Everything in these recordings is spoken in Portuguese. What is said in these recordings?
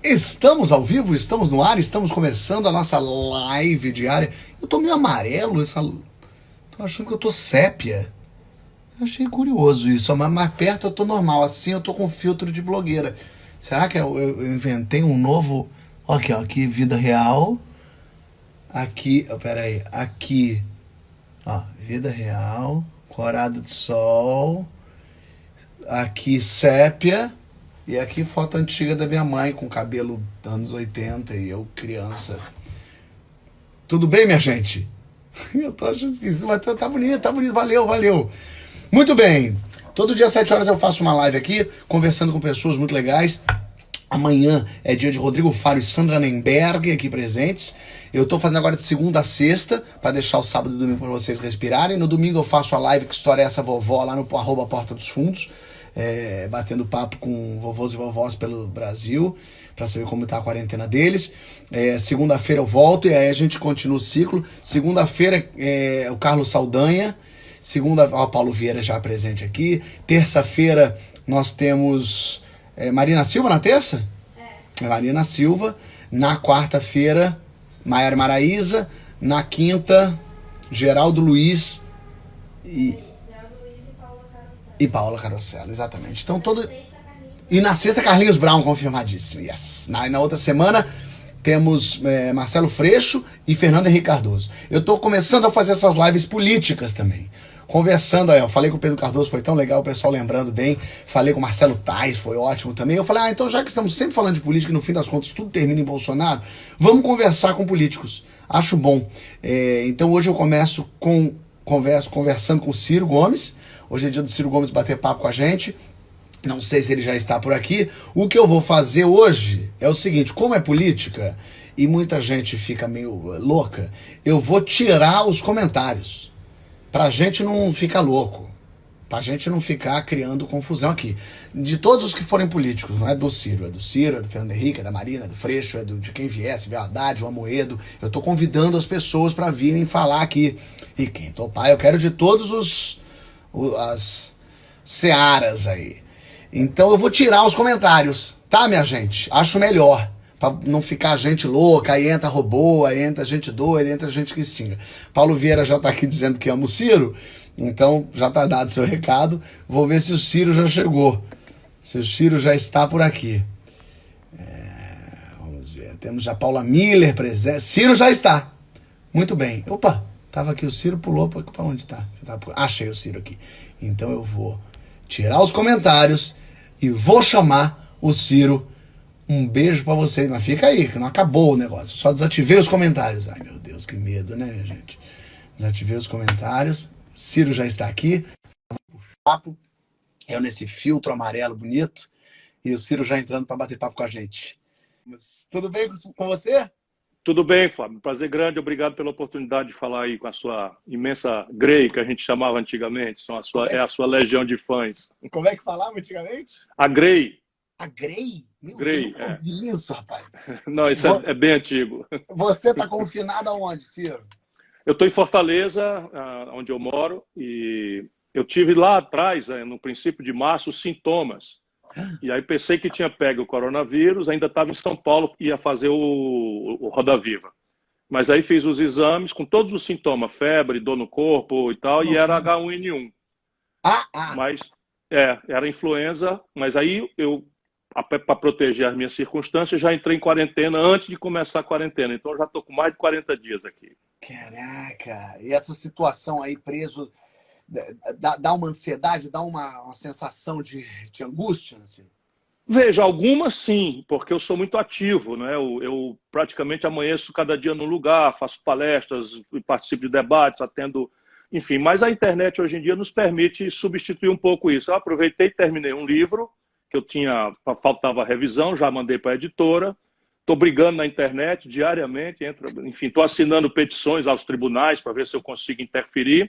Estamos ao vivo, estamos no ar, estamos começando a nossa live diária. Eu tô meio amarelo, tô achando que eu tô sépia. Eu achei curioso isso, mas mais perto eu tô normal, assim eu tô com filtro de blogueira. Será que eu inventei um novo... Aqui, ó, aqui vida real. Aqui, pera aí, aqui, ó, vida real, corado de sol. Aqui sépia. E aqui foto antiga da minha mãe, com cabelo anos 80 e eu criança. Tudo bem, minha gente? Eu tô achando esquisito, mas tá bonito, valeu. Muito bem. Todo dia às 7 horas eu faço uma live aqui, conversando com pessoas muito legais. Amanhã é dia de Rodrigo Faro e Sandra Nemberg aqui presentes. Eu tô fazendo agora de segunda a sexta, pra deixar o sábado e domingo pra vocês respirarem. No domingo eu faço a live Que História é Essa Vovó lá no @Porta dos Fundos. Batendo papo com vovôs e vovós pelo Brasil, para saber como tá a quarentena deles. Segunda-feira eu volto e aí a gente continua o ciclo. Segunda-feira é o Carlos Saldanha. O Paulo Vieira já presente aqui. Terça-feira nós temos Marina Silva na terça? Marina Silva. Na quarta-feira, Maiara Maraíza. Na quinta, Geraldo Luiz e Paula Carosella, exatamente. Então todo... E na sexta, Carlinhos Brown, confirmadíssimo. Yes. Na outra semana, temos Marcelo Freixo e Fernando Henrique Cardoso. Eu tô começando a fazer essas lives políticas também. Conversando aí, eu falei com o Pedro Cardoso, foi tão legal, o pessoal lembrando bem. Falei com o Marcelo Tais, foi ótimo também. Eu falei, então já que estamos sempre falando de política e no fim das contas tudo termina em Bolsonaro, vamos conversar com políticos. Acho bom. Então hoje eu conversando com o Ciro Gomes. Hoje é dia do Ciro Gomes bater papo com a gente. Não sei se ele já está por aqui. O que eu vou fazer hoje é o seguinte, como é política e muita gente fica meio louca, eu vou tirar os comentários pra gente não ficar louco, pra gente não ficar criando confusão aqui. De todos os que forem políticos, não é do Ciro, é do Fernando Henrique, é da Marina, é do Freixo, de quem vier, se vier o Haddad, o Amoedo. Eu tô convidando as pessoas pra virem falar aqui. E quem topar, eu quero de todos as searas aí. Então eu vou tirar os comentários, tá, minha gente? Acho melhor, pra não ficar gente louca, aí entra robô, aí entra gente doida, entra gente que xinga. Paulo Vieira já tá aqui dizendo que ama o Ciro, então já tá dado seu recado. Vou ver se o Ciro já chegou, se o Ciro já está por aqui. Vamos ver, temos já Paula Miller presente. Ciro já está. Muito bem. Opa, tava aqui o Ciro, pulou pra onde tá? Achei o Ciro aqui. Então eu vou tirar os comentários e vou chamar o Ciro. Um beijo pra vocês. Mas fica aí, que não acabou o negócio. Só desativei os comentários. Ai, meu Deus, que medo, né, gente? Desativei os comentários. Ciro já está aqui. Papo. Eu nesse filtro amarelo bonito. E o Ciro já entrando pra bater papo com a gente. Mas, tudo bem com você? Tudo bem, Fábio. Prazer grande. Obrigado pela oportunidade de falar aí com a sua imensa Grey, que a gente chamava antigamente. É a sua legião de fãs. Como é que falava antigamente? A Grey. A Grey? Meu Grey, Deus, eu ouvi isso, rapaz. Não, isso é bem antigo. Você está confinado aonde, Ciro? Eu estou em Fortaleza, onde eu moro, e eu tive lá atrás, no princípio de março, os sintomas. E aí pensei que tinha pego o coronavírus, ainda estava em São Paulo, ia fazer o Roda Viva. Mas aí fiz os exames com todos os sintomas, febre, dor no corpo e tal, e era H1N1. Mas era influenza, mas aí eu, para proteger as minhas circunstâncias, já entrei em quarentena antes de começar a quarentena. Então eu já estou com mais de 40 dias aqui. Caraca! E essa situação aí, preso, dá uma ansiedade, dá uma sensação de angústia, assim? Veja, algumas sim, porque eu sou muito ativo, né? Eu praticamente amanheço cada dia num lugar, faço palestras, participo de debates, atendo, enfim. Mas a internet hoje em dia nos permite substituir um pouco isso. Eu aproveitei e terminei um livro que faltava revisão, já mandei para a editora. Estou brigando na internet diariamente, enfim, estou assinando petições aos tribunais para ver se eu consigo interferir.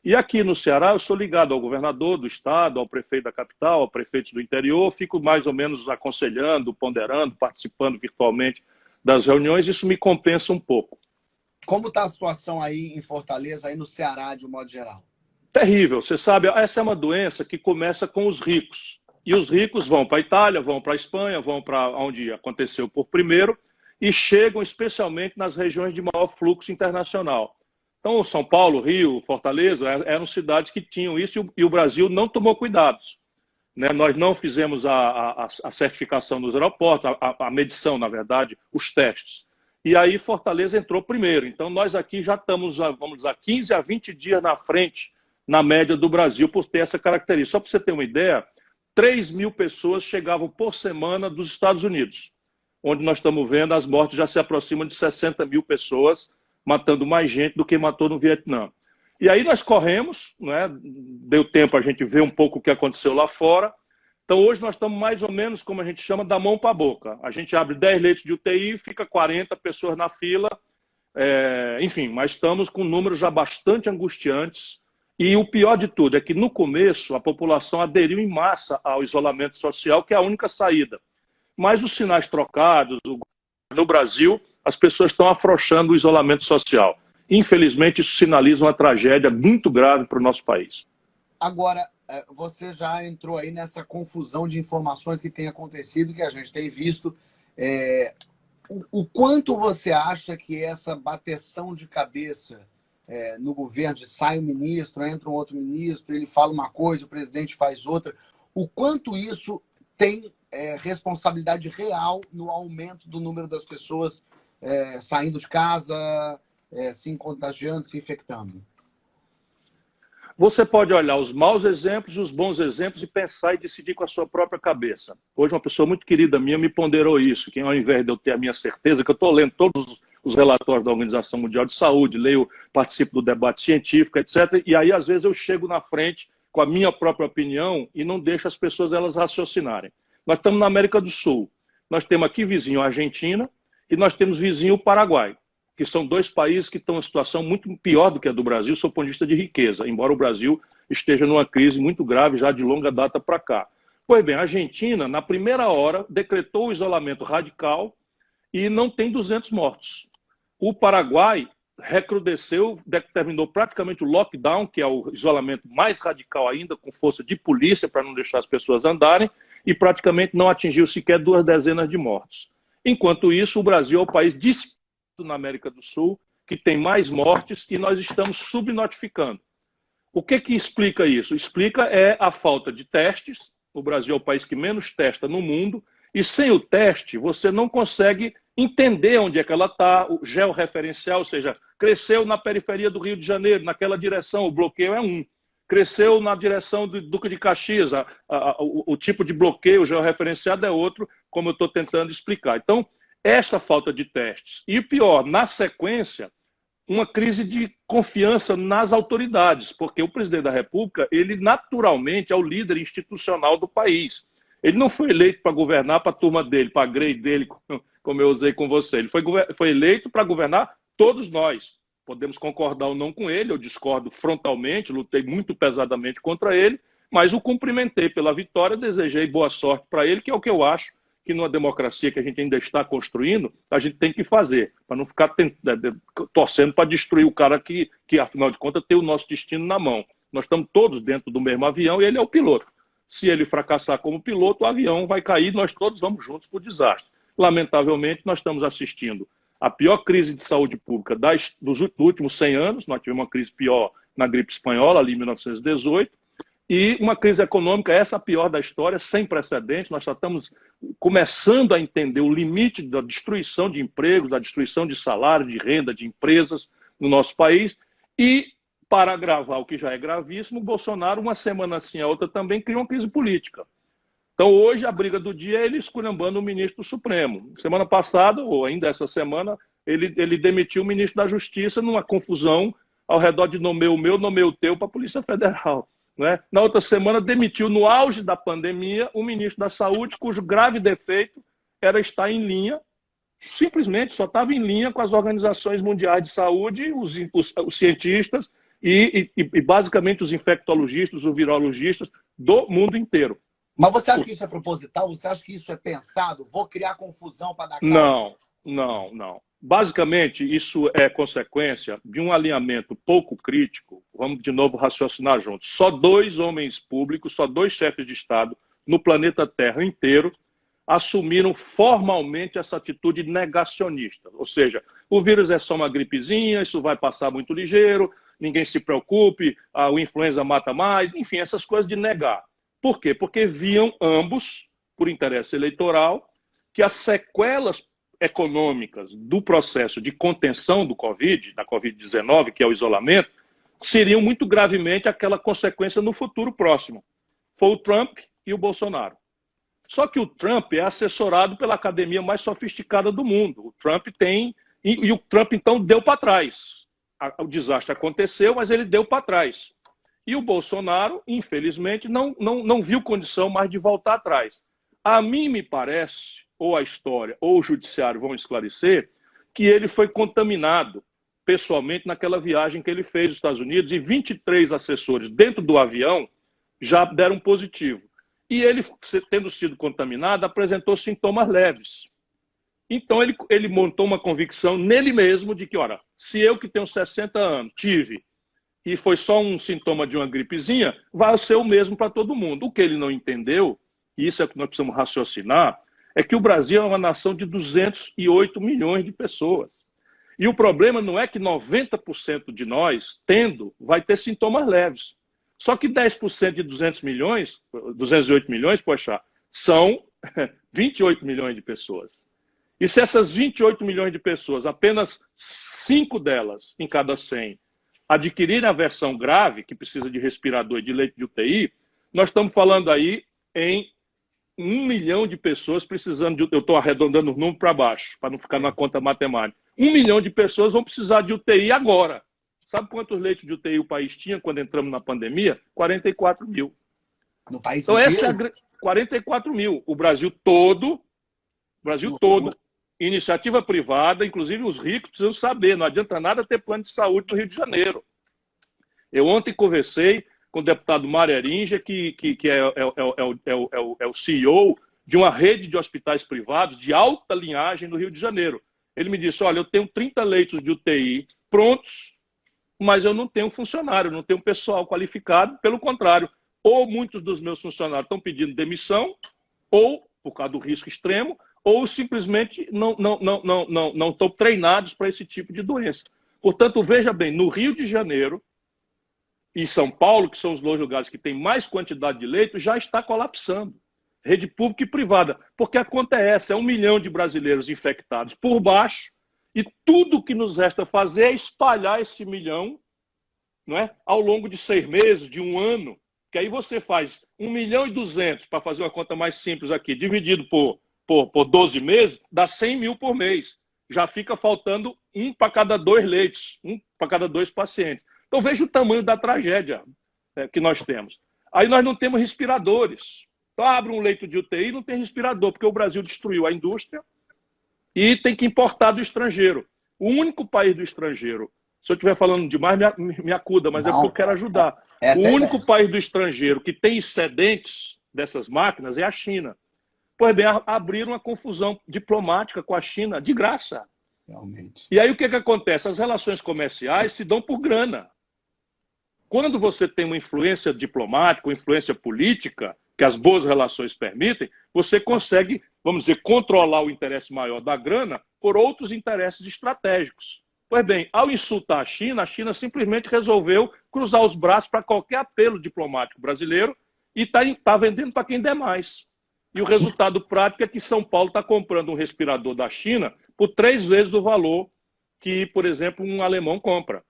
E aqui no Ceará eu sou ligado ao governador do estado, ao prefeito da capital, ao prefeito do interior, fico mais ou menos aconselhando, ponderando, participando virtualmente das reuniões, isso me compensa um pouco. Como está a situação aí em Fortaleza, aí no Ceará, de um modo geral? Terrível, você sabe, essa é uma doença que começa com os ricos E os ricos vão para a Itália, vão para a Espanha, vão para onde aconteceu por primeiro e chegam especialmente nas regiões de maior fluxo internacional. Então, São Paulo, Rio, Fortaleza eram cidades que tinham isso e o Brasil não tomou cuidados. Né? Nós não fizemos a certificação nos aeroportos, a medição, na verdade, os testes. E aí Fortaleza entrou primeiro. Então, nós aqui já estamos, vamos dizer, 15 a 20 dias na frente, na média do Brasil, por ter essa característica. Só para você ter uma ideia, 3.000 pessoas chegavam por semana dos Estados Unidos, onde nós estamos vendo as mortes já se aproximam de 60.000 pessoas, matando mais gente do que matou no Vietnã. E aí nós corremos, né? Deu tempo a gente ver um pouco o que aconteceu lá fora. Então hoje nós estamos mais ou menos, como a gente chama, da mão para a boca. A gente abre 10 leitos de UTI, fica 40 pessoas na fila, enfim, mas estamos com números já bastante angustiantes. E o pior de tudo é que no começo a população aderiu em massa ao isolamento social, que é a única saída. Mas os sinais trocados, no Brasil, as pessoas estão afrouxando o isolamento social. Infelizmente, isso sinaliza uma tragédia muito grave para o nosso país. Agora, você já entrou aí nessa confusão de informações que tem acontecido, que a gente tem visto. O quanto você acha que essa bateção de cabeça no governo, de sai um ministro, entra um outro ministro, ele fala uma coisa, o presidente faz outra, o quanto isso tem responsabilidade real no aumento do número das pessoas saindo de casa, se contagiando, se infectando? Você pode olhar os maus exemplos e os bons exemplos e pensar e decidir com a sua própria cabeça. Hoje uma pessoa muito querida minha me ponderou isso, que ao invés de eu ter a minha certeza, que eu estou lendo todos os relatórios da Organização Mundial de Saúde, participo do debate científico, etc. E aí, às vezes, eu chego na frente com a minha própria opinião e não deixo as pessoas elas raciocinarem. Nós estamos na América do Sul. Nós temos aqui vizinho a Argentina e nós temos vizinho o Paraguai, que são dois países que estão em situação muito pior do que a do Brasil, sob o ponto de vista de riqueza, embora o Brasil esteja numa crise muito grave já de longa data para cá. Pois bem, a Argentina, na primeira hora, decretou o isolamento radical e não tem 200 mortos. O Paraguai recrudesceu, determinou praticamente o lockdown, que é o isolamento mais radical ainda, com força de polícia para não deixar as pessoas andarem, e praticamente não atingiu sequer 2 dezenas de mortos. Enquanto isso, o Brasil é o país na América do Sul, que tem mais mortes e nós estamos subnotificando. O que explica isso? Explica a falta de testes. O Brasil é o país que menos testa no mundo e sem o teste você não consegue entender onde é que ela está, o georreferencial, ou seja, cresceu na periferia do Rio de Janeiro, naquela direção, o bloqueio é um. Cresceu na direção do Duque de Caxias, o tipo de bloqueio georreferenciado é outro, como eu estou tentando explicar. Então, esta falta de testes. E pior, na sequência, uma crise de confiança nas autoridades, porque o presidente da República, ele naturalmente é o líder institucional do país. Ele não foi eleito para governar para a turma dele, para a grade dele, como eu usei com você. Ele foi eleito para governar todos nós. Podemos concordar ou não com ele, eu discordo frontalmente, lutei muito pesadamente contra ele, mas o cumprimentei pela vitória, desejei boa sorte para ele, que é o que eu acho que numa democracia que a gente ainda está construindo, a gente tem que fazer, para não ficar torcendo para destruir o cara que, afinal de contas, tem o nosso destino na mão. Nós estamos todos dentro do mesmo avião e ele é o piloto. Se ele fracassar como piloto, o avião vai cair e nós todos vamos juntos para o desastre. Lamentavelmente, nós estamos assistindo a pior crise de saúde pública dos últimos 100 anos, nós tivemos uma crise pior na gripe espanhola, ali em 1918, e uma crise econômica, essa a pior da história, sem precedentes. Nós já estamos começando a entender o limite da destruição de empregos, da destruição de salário, de renda, de empresas no nosso país. E, para agravar o que já é gravíssimo, o Bolsonaro, uma semana assim a outra, também criou uma crise política. Então, hoje, a briga do dia é ele esculhambando o ministro do Supremo. Semana passada, ou ainda essa semana, ele demitiu o ministro da Justiça numa confusão ao redor de nomeio o meu, nomeio o teu para a Polícia Federal. Né? Na outra semana, demitiu, no auge da pandemia, o ministro da Saúde, cujo grave defeito era estar em linha, simplesmente só estava em linha com as organizações mundiais de saúde, os cientistas e basicamente os infectologistas, os virologistas do mundo inteiro. Mas você acha que isso é proposital? Você acha que isso é pensado? Vou criar confusão para dar causa? Não. Basicamente, isso é consequência de um alinhamento pouco crítico. Vamos de novo raciocinar juntos. Só 2 homens públicos, só 2 chefes de Estado no planeta Terra inteiro assumiram formalmente essa atitude negacionista. Ou seja, o vírus é só uma gripezinha, isso vai passar muito ligeiro, ninguém se preocupe, o influenza mata mais, enfim, essas coisas de negar. Por quê? Porque viam ambos, por interesse eleitoral, que as sequelas econômicas do processo de contenção do Covid, da Covid-19, que é o isolamento, seriam muito gravemente aquela consequência no futuro próximo. Foi o Trump e o Bolsonaro. Só que o Trump é assessorado pela academia mais sofisticada do mundo. O Trump tem... E o Trump, então, deu para trás. O desastre aconteceu, mas ele deu para trás. E o Bolsonaro, infelizmente, não viu condição mais de voltar atrás. A mim me parece, ou a história, ou o judiciário vão esclarecer, que ele foi contaminado pessoalmente naquela viagem que ele fez aos Estados Unidos, e 23 assessores dentro do avião já deram positivo. E ele, tendo sido contaminado, apresentou sintomas leves. Então ele montou uma convicção nele mesmo de que, ora, se eu que tenho 60 anos tive e foi só um sintoma de uma gripezinha, vai ser o mesmo para todo mundo. O que ele não entendeu, e isso é o que nós precisamos raciocinar, é que o Brasil é uma nação de 208 milhões de pessoas. E o problema não é que 90% de nós, vai ter sintomas leves. Só que 10% de 208 milhões, poxa, são 28 milhões de pessoas. E se essas 28 milhões de pessoas, apenas 5 delas em cada 100, adquirirem a versão grave, que precisa de respirador e de leite de UTI, nós estamos falando aí em 1 milhão de pessoas precisando de... Eu estou arredondando o número para baixo, para não ficar na conta matemática. 1 milhão de pessoas vão precisar de UTI agora. Sabe quantos leitos de UTI o país tinha quando entramos na pandemia? 44 mil. No país então, inteiro? essa é 44 mil. O Brasil todo, iniciativa privada, inclusive os ricos precisam saber, não adianta nada ter plano de saúde no Rio de Janeiro. Eu ontem conversei com o deputado Mário Erinja, que é o CEO de uma rede de hospitais privados de alta linhagem no Rio de Janeiro. Ele me disse, olha, eu tenho 30 leitos de UTI prontos, mas eu não tenho funcionário, não tenho pessoal qualificado, pelo contrário, ou muitos dos meus funcionários estão pedindo demissão, ou por causa do risco extremo, ou simplesmente não estão treinados para esse tipo de doença. Portanto, veja bem, no Rio de Janeiro e São Paulo, que são os dois lugares que têm mais quantidade de leitos, já está colapsando. Rede pública e privada. Porque a conta é essa, é 1 milhão de brasileiros infectados por baixo, e tudo que nos resta fazer é espalhar esse 1 milhão, não é? Ao longo de 6 meses, de 1 ano, que aí você faz 1 milhão e 200, para fazer uma conta mais simples aqui, dividido por 12 meses, dá 100 mil por mês. Já fica faltando 1 para cada 2 leitos, 1 para cada 2 pacientes. Então veja o tamanho da tragédia que nós temos. Aí nós não temos respiradores. Então abre um leito de UTI e não tem respirador, porque o Brasil destruiu a indústria, e tem que importar do estrangeiro. O único país do estrangeiro, se eu estiver falando demais, me acuda, mas não, é porque eu quero ajudar. O único país do estrangeiro que tem excedentes dessas máquinas é a China. Pois bem, abriram uma confusão diplomática com a China, de graça. Realmente. E aí o que acontece? As relações comerciais se dão por grana. Quando você tem uma influência diplomática, uma influência política, que as boas relações permitem, você consegue, vamos dizer, controlar o interesse maior da grana por outros interesses estratégicos. Pois bem, ao insultar a China simplesmente resolveu cruzar os braços para qualquer apelo diplomático brasileiro e está vendendo para quem der mais. E o resultado prático é que São Paulo está comprando um respirador da China por 3 vezes o valor que, por exemplo, um alemão compra.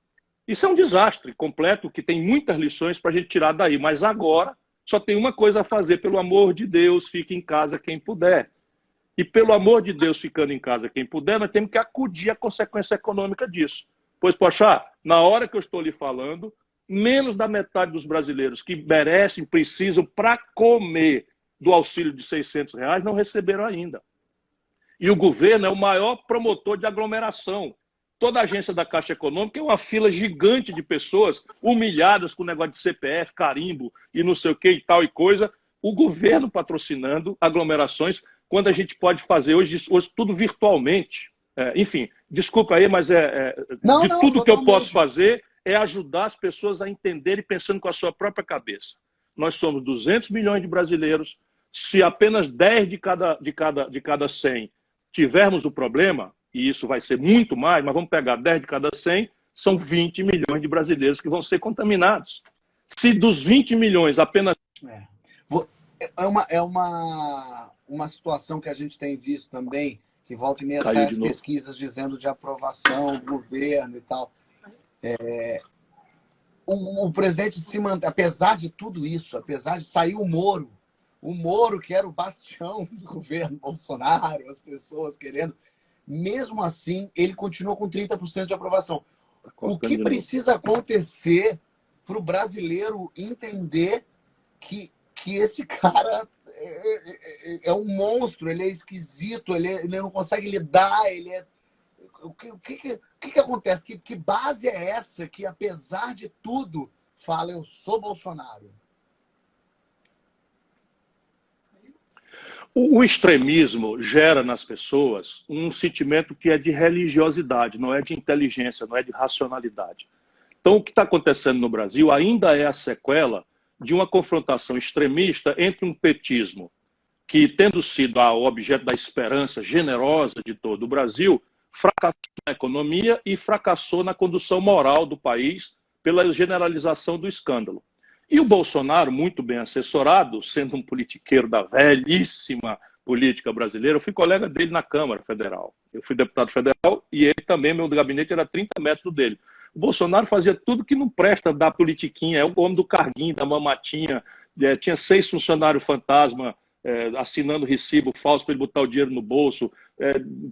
Isso é um desastre completo, que tem muitas lições para a gente tirar daí. Mas agora só tem uma coisa a fazer, pelo amor de Deus, fique em casa quem puder. E pelo amor de Deus, ficando em casa quem puder, nós temos que acudir à consequência econômica disso. Pois, poxa, na hora que eu estou lhe falando, menos da metade dos brasileiros que merecem, precisam, para comer do auxílio de R$600 não receberam ainda. E o governo é o maior promotor de aglomeração. Toda a agência da Caixa Econômica é uma fila gigante de pessoas humilhadas com o negócio de CPF, carimbo e não sei o que e tal e coisa. O governo patrocinando aglomerações, quando a gente pode fazer hoje tudo virtualmente. Enfim, desculpa aí, mas tudo que eu posso fazer é ajudar as pessoas a entenderem pensando com a sua própria cabeça. Nós somos 200 milhões de brasileiros, Se apenas 10 de cada 100 tivermos o problema, e isso vai ser muito mais, mas vamos pegar 10 de cada 100, são 20 milhões de brasileiros que vão ser contaminados. Se dos 20 milhões apenas... uma situação que a gente tem visto também, que volta e meia sai as pesquisas dizendo de aprovação do governo e tal. O presidente se mantém, apesar de tudo isso, apesar de sair o Moro, que era o bastião do governo Bolsonaro, as pessoas querendo, mesmo assim, ele continua com 30% de aprovação. O que precisa acontecer para o brasileiro entender que esse cara é um monstro, ele é esquisito, ele não consegue lidar, ele é... O que acontece? Que base é essa que, apesar de tudo, fala eu sou Bolsonaro? O extremismo gera nas pessoas um sentimento que é de religiosidade, não é de inteligência, não é de racionalidade. Então, o que está acontecendo no Brasil ainda é a sequela de uma confrontação extremista entre um petismo que, tendo sido o objeto da esperança generosa de todo o Brasil, fracassou na economia e fracassou na condução moral do país pela generalização do escândalo. E o Bolsonaro, muito bem assessorado, sendo um politiqueiro da velhíssima política brasileira, eu fui colega dele na Câmara Federal. Eu fui deputado federal e ele também, meu gabinete era 30 metros do dele. O Bolsonaro fazia tudo que não presta da politiquinha, é o homem do carguinho, da mamatinha, tinha 6 funcionários fantasma assinando recibo falso para ele botar o dinheiro no bolso,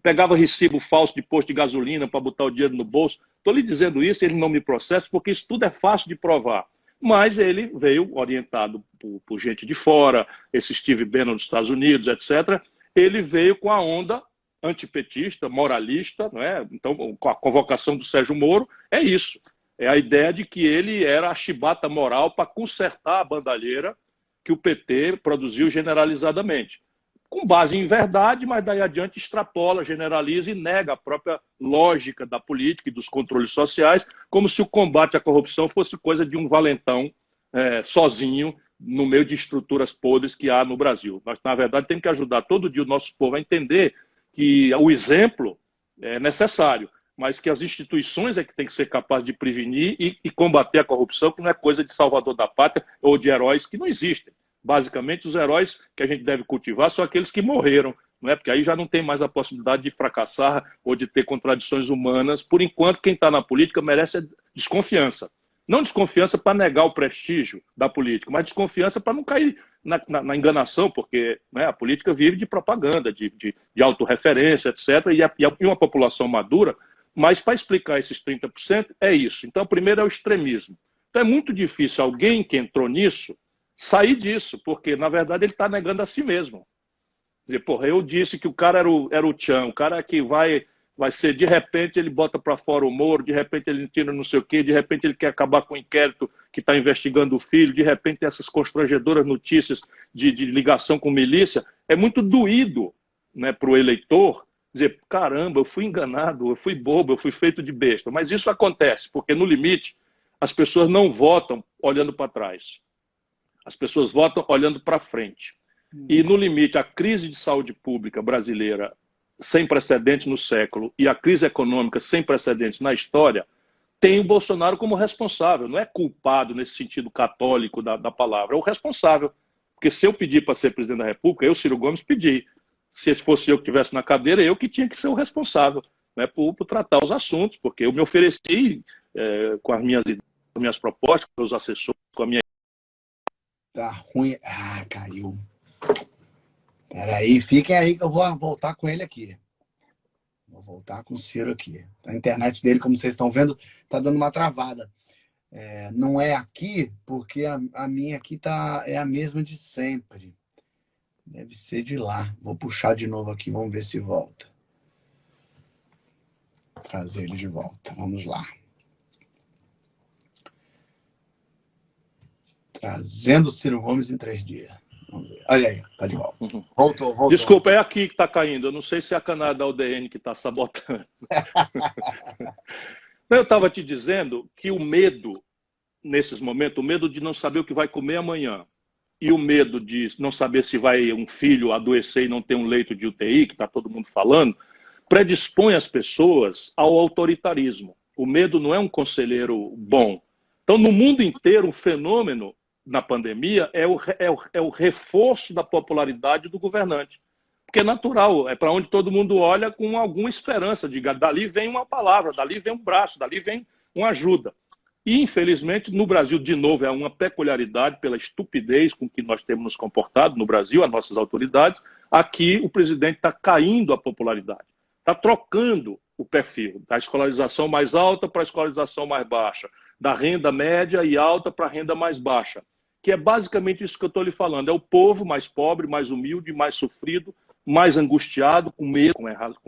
pegava recibo falso de posto de gasolina para botar o dinheiro no bolso. Estou lhe dizendo isso, ele não me processa, porque isso tudo é fácil de provar. Mas ele veio orientado por gente de fora, esse Steve Bannon dos Estados Unidos, etc. Ele veio com a onda antipetista, moralista, não é? Então, com a convocação do Sérgio Moro, é isso. É a ideia de que ele era a chibata moral para consertar a bandalheira que o PT produziu generalizadamente. Com base em verdade, mas daí adiante extrapola, generaliza e nega a própria lógica da política e dos controles sociais, como se o combate à corrupção fosse coisa de um valentão sozinho no meio de estruturas podres que há no Brasil. Nós, na verdade, temos que ajudar todo dia o nosso povo a entender que o exemplo é necessário, mas que as instituições é que têm que ser capazes de prevenir e combater a corrupção, que não é coisa de salvador da pátria ou de heróis que não existem. Basicamente, os heróis que a gente deve cultivar são aqueles que morreram, não é? Porque aí já não tem mais a possibilidade de fracassar ou de ter contradições humanas. Por enquanto, quem está na política merece desconfiança. Não desconfiança para negar o prestígio da política, mas desconfiança para não cair na enganação, porque, né, a política vive de propaganda, de autorreferência, etc. E uma população madura, mas para explicar esses 30% é isso. Então, primeiro é o extremismo. Então, é muito difícil alguém que entrou nisso sair disso, porque, na verdade, ele está negando a si mesmo. Quer dizer, porra, eu disse que o cara era o Tchan, o cara que vai ser, de repente, ele bota para fora o Moro, de repente ele tira não sei o quê, de repente ele quer acabar com o inquérito que está investigando o filho, de repente essas constrangedoras notícias de ligação com milícia. É muito doído, né, para o eleitor dizer, caramba, eu fui enganado, eu fui bobo, eu fui feito de besta. Mas isso acontece, porque, no limite, as pessoas não votam olhando para trás. As pessoas votam olhando para frente. E, no limite, a crise de saúde pública brasileira sem precedentes no século e a crise econômica sem precedentes na história tem o Bolsonaro como responsável. Não é culpado nesse sentido católico da palavra, é o responsável. Porque se eu pedir para ser presidente da República, eu, Ciro Gomes, pedi. Se fosse eu que estivesse na cadeira, eu que tinha que ser o responsável, né, por tratar os assuntos, porque eu me ofereci com as minhas propostas, com os assessores, com a minha... Tá ruim. Ah, caiu. Peraí, fiquem aí que eu vou voltar com ele aqui. Vou voltar com o Ciro aqui. A internet dele, como vocês estão vendo, tá dando uma travada. Não é aqui, porque a minha aqui é a mesma de sempre. Deve ser de lá. Vou puxar de novo aqui, vamos ver se volta. Trazer ele de volta. Vamos lá. Trazendo o Ciro Gomes em 3 dias. Olha aí, tá de volta. Voltou. Desculpa, é aqui que está caindo. Eu não sei se é a canal da UDN que está sabotando. Eu estava te dizendo que o medo, nesses momentos, o medo de não saber o que vai comer amanhã, e o medo de não saber se vai um filho adoecer e não ter um leito de UTI, que está todo mundo falando, predispõe as pessoas ao autoritarismo. O medo não é um conselheiro bom. Então, no mundo inteiro, o fenômeno na pandemia é o reforço da popularidade do governante. Porque é natural, é para onde todo mundo olha com alguma esperança, diga, dali vem uma palavra, dali vem um braço, dali vem uma ajuda. E, infelizmente, no Brasil, de novo, é uma peculiaridade pela estupidez com que nós temos nos comportado no Brasil, as nossas autoridades. Aqui, o presidente está caindo a popularidade, está trocando o perfil da escolarização mais alta para a escolarização mais baixa, da renda média e alta para a renda mais baixa, que é basicamente isso que eu estou lhe falando. É o povo mais pobre, mais humilde, mais sofrido, mais angustiado, com medo,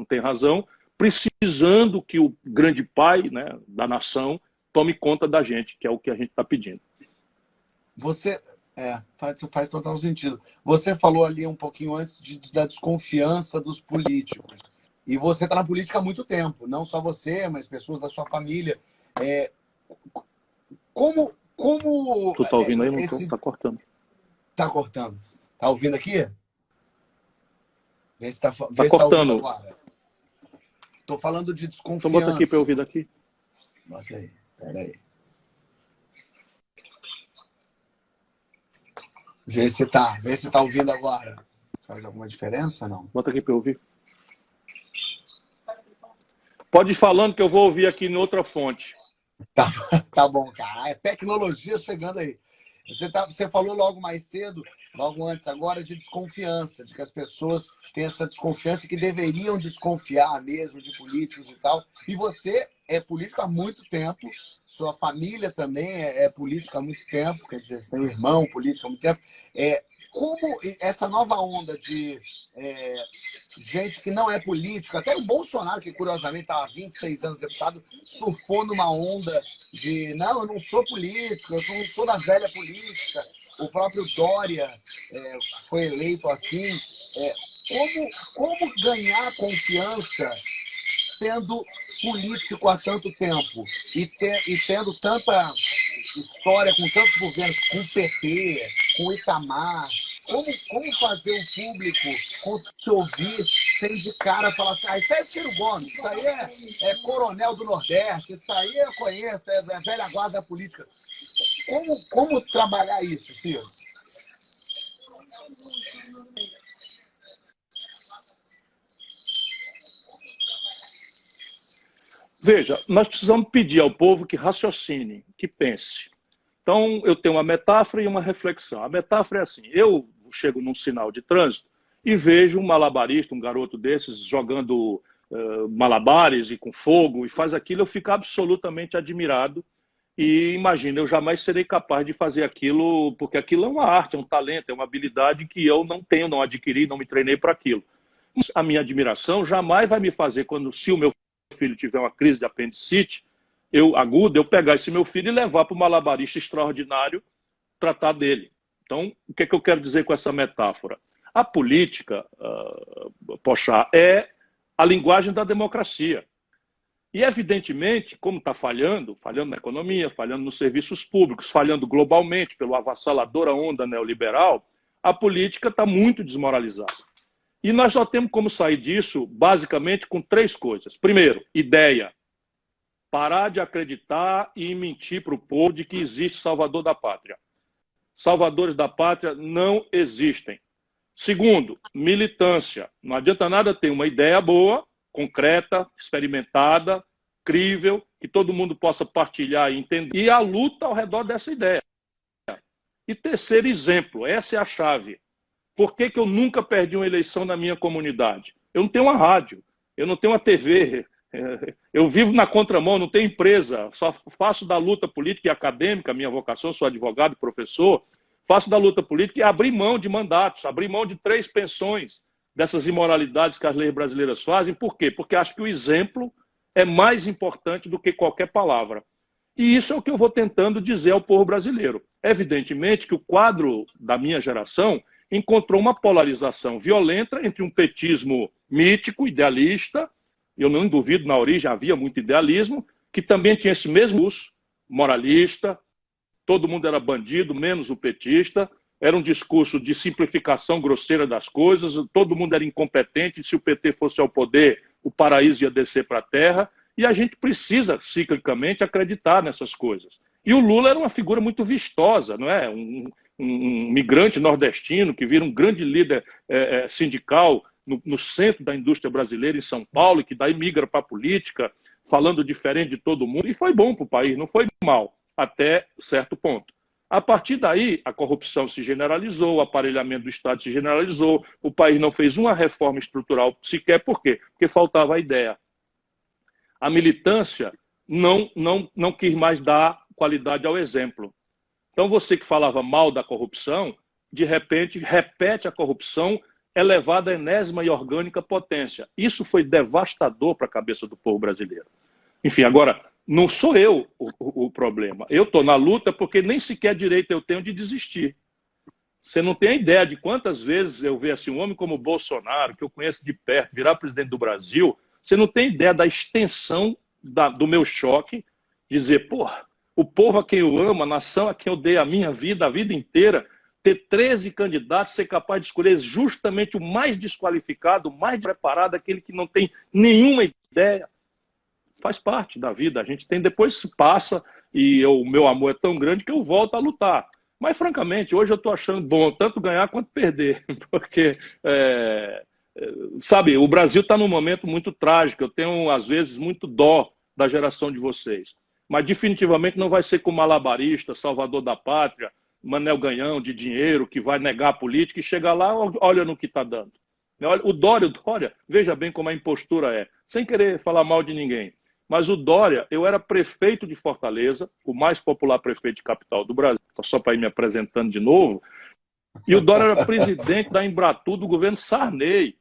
tem razão, precisando que o grande pai, né, da nação tome conta da gente, que é o que a gente está pedindo. Você faz total sentido. Você falou ali um pouquinho antes da desconfiança dos políticos. E você está na política há muito tempo, não só você, mas pessoas da sua família. Como tu está ouvindo aí? Não está cortando. Está cortando. Está ouvindo aqui? Vê se está cortando. Agora. Estou falando de desconfiança. Então bota aqui para eu ouvir daqui. Bota aí. Peraí. Vê se tá ouvindo agora. Faz alguma diferença, não? Bota aqui para eu ouvir. Pode ir falando que eu vou ouvir aqui em outra fonte. Tá bom, cara. É tecnologia chegando aí. Você falou logo mais cedo, logo antes agora, de desconfiança, de que as pessoas têm essa desconfiança e que deveriam desconfiar mesmo de políticos e tal. E você é político há muito tempo, sua família também é política há muito tempo, quer dizer, você tem um irmão político há muito tempo. Como essa nova onda de gente que não é política, até o Bolsonaro, que curiosamente estava há 26 anos deputado, surfou numa onda de não, eu não sou político, eu não sou da velha política. O próprio Dória foi eleito assim. Como ganhar confiança sendo político há tanto tempo e tendo tanta história com tantos governos, com o PT, com o Itamar, como fazer o público te ouvir sem de cara falar assim, isso aí é Ciro Gomes, isso aí é coronel do Nordeste, isso aí eu conheço, é a velha guarda política. Como trabalhar isso, Ciro? Veja, nós precisamos pedir ao povo que raciocine, que pense. Então, eu tenho uma metáfora e uma reflexão. A metáfora é assim, eu chego num sinal de trânsito e vejo um malabarista, um garoto desses, jogando malabares e com fogo, e faz aquilo, eu fico absolutamente admirado e imagino, eu jamais serei capaz de fazer aquilo, porque aquilo é uma arte, é um talento, é uma habilidade que eu não tenho, não adquiri, não me treinei para aquilo. A minha admiração jamais vai me fazer, se o meu filho tiver uma crise de apendicite, eu pegar esse meu filho e levar para o malabarista extraordinário tratar dele. Então, o que é que eu quero dizer com essa metáfora? A política, Pochá, é a linguagem da democracia. E, evidentemente, como está falhando na economia, falhando nos serviços públicos, falhando globalmente pela avassaladora onda neoliberal, a política está muito desmoralizada. E nós só temos como sair disso, basicamente, com 3 coisas. Primeiro, ideia. Parar de acreditar e mentir para o povo de que existe salvador da pátria. Salvadores da pátria não existem. Segundo, militância. Não adianta nada ter uma ideia boa, concreta, experimentada, crível, que todo mundo possa partilhar e entender. E a luta ao redor dessa ideia. E terceiro, exemplo. Essa é a chave. Por que eu nunca perdi uma eleição na minha comunidade? Eu não tenho uma rádio, eu não tenho uma TV, eu vivo na contramão, não tenho empresa, só faço da luta política e acadêmica, minha vocação, sou advogado e professor, faço da luta política e abrir mão de mandatos, abrir mão de 3 pensões dessas imoralidades que as leis brasileiras fazem. Por quê? Porque acho que o exemplo é mais importante do que qualquer palavra. E isso é o que eu vou tentando dizer ao povo brasileiro. Evidentemente que o quadro da minha geração encontrou uma polarização violenta entre um petismo mítico, idealista, eu não duvido, na origem havia muito idealismo, que também tinha esse mesmo uso moralista, todo mundo era bandido, menos o petista, era um discurso de simplificação grosseira das coisas, todo mundo era incompetente, se o PT fosse ao poder, o paraíso ia descer para a terra, e a gente precisa, ciclicamente, acreditar nessas coisas. E o Lula era uma figura muito vistosa, não é? Um migrante nordestino que vira um grande líder sindical no centro da indústria brasileira, em São Paulo, e que daí migra para a política, falando diferente de todo mundo, e foi bom para o país, não foi mal, até certo ponto. A partir daí, a corrupção se generalizou, o aparelhamento do Estado se generalizou, o país não fez uma reforma estrutural sequer. Por quê? Porque faltava a ideia. A militância não quis mais dar qualidade ao exemplo. Então, você que falava mal da corrupção, de repente, repete a corrupção elevada à enésima e orgânica potência. Isso foi devastador para a cabeça do povo brasileiro. Enfim, agora, não sou eu o problema. Eu estou na luta porque nem sequer direito eu tenho de desistir. Você não tem ideia de quantas vezes eu vejo assim, um homem como o Bolsonaro, que eu conheço de perto, virar presidente do Brasil, você não tem ideia da extensão do meu choque, dizer, porra, o povo a quem eu amo, a nação a quem eu dei a minha vida, a vida inteira, ter 13 candidatos, ser capaz de escolher justamente o mais desqualificado, o mais preparado, aquele que não tem nenhuma ideia. Faz parte da vida, a gente tem, depois se passa, e o meu amor é tão grande que eu volto a lutar. Mas, francamente, hoje eu estou achando bom tanto ganhar quanto perder, porque, sabe, o Brasil está num momento muito trágico, eu tenho, às vezes, muito dó da geração de vocês. Mas, definitivamente, não vai ser com malabarista, salvador da pátria, Manel Ganhão de dinheiro, que vai negar a política e chegar lá, olha no que está dando. O Dória, veja bem como a impostura é, sem querer falar mal de ninguém. Mas o Dória, eu era prefeito de Fortaleza, o mais popular prefeito de capital do Brasil, só para ir me apresentando de novo, e o Dória era presidente da Embratur do governo Sarney.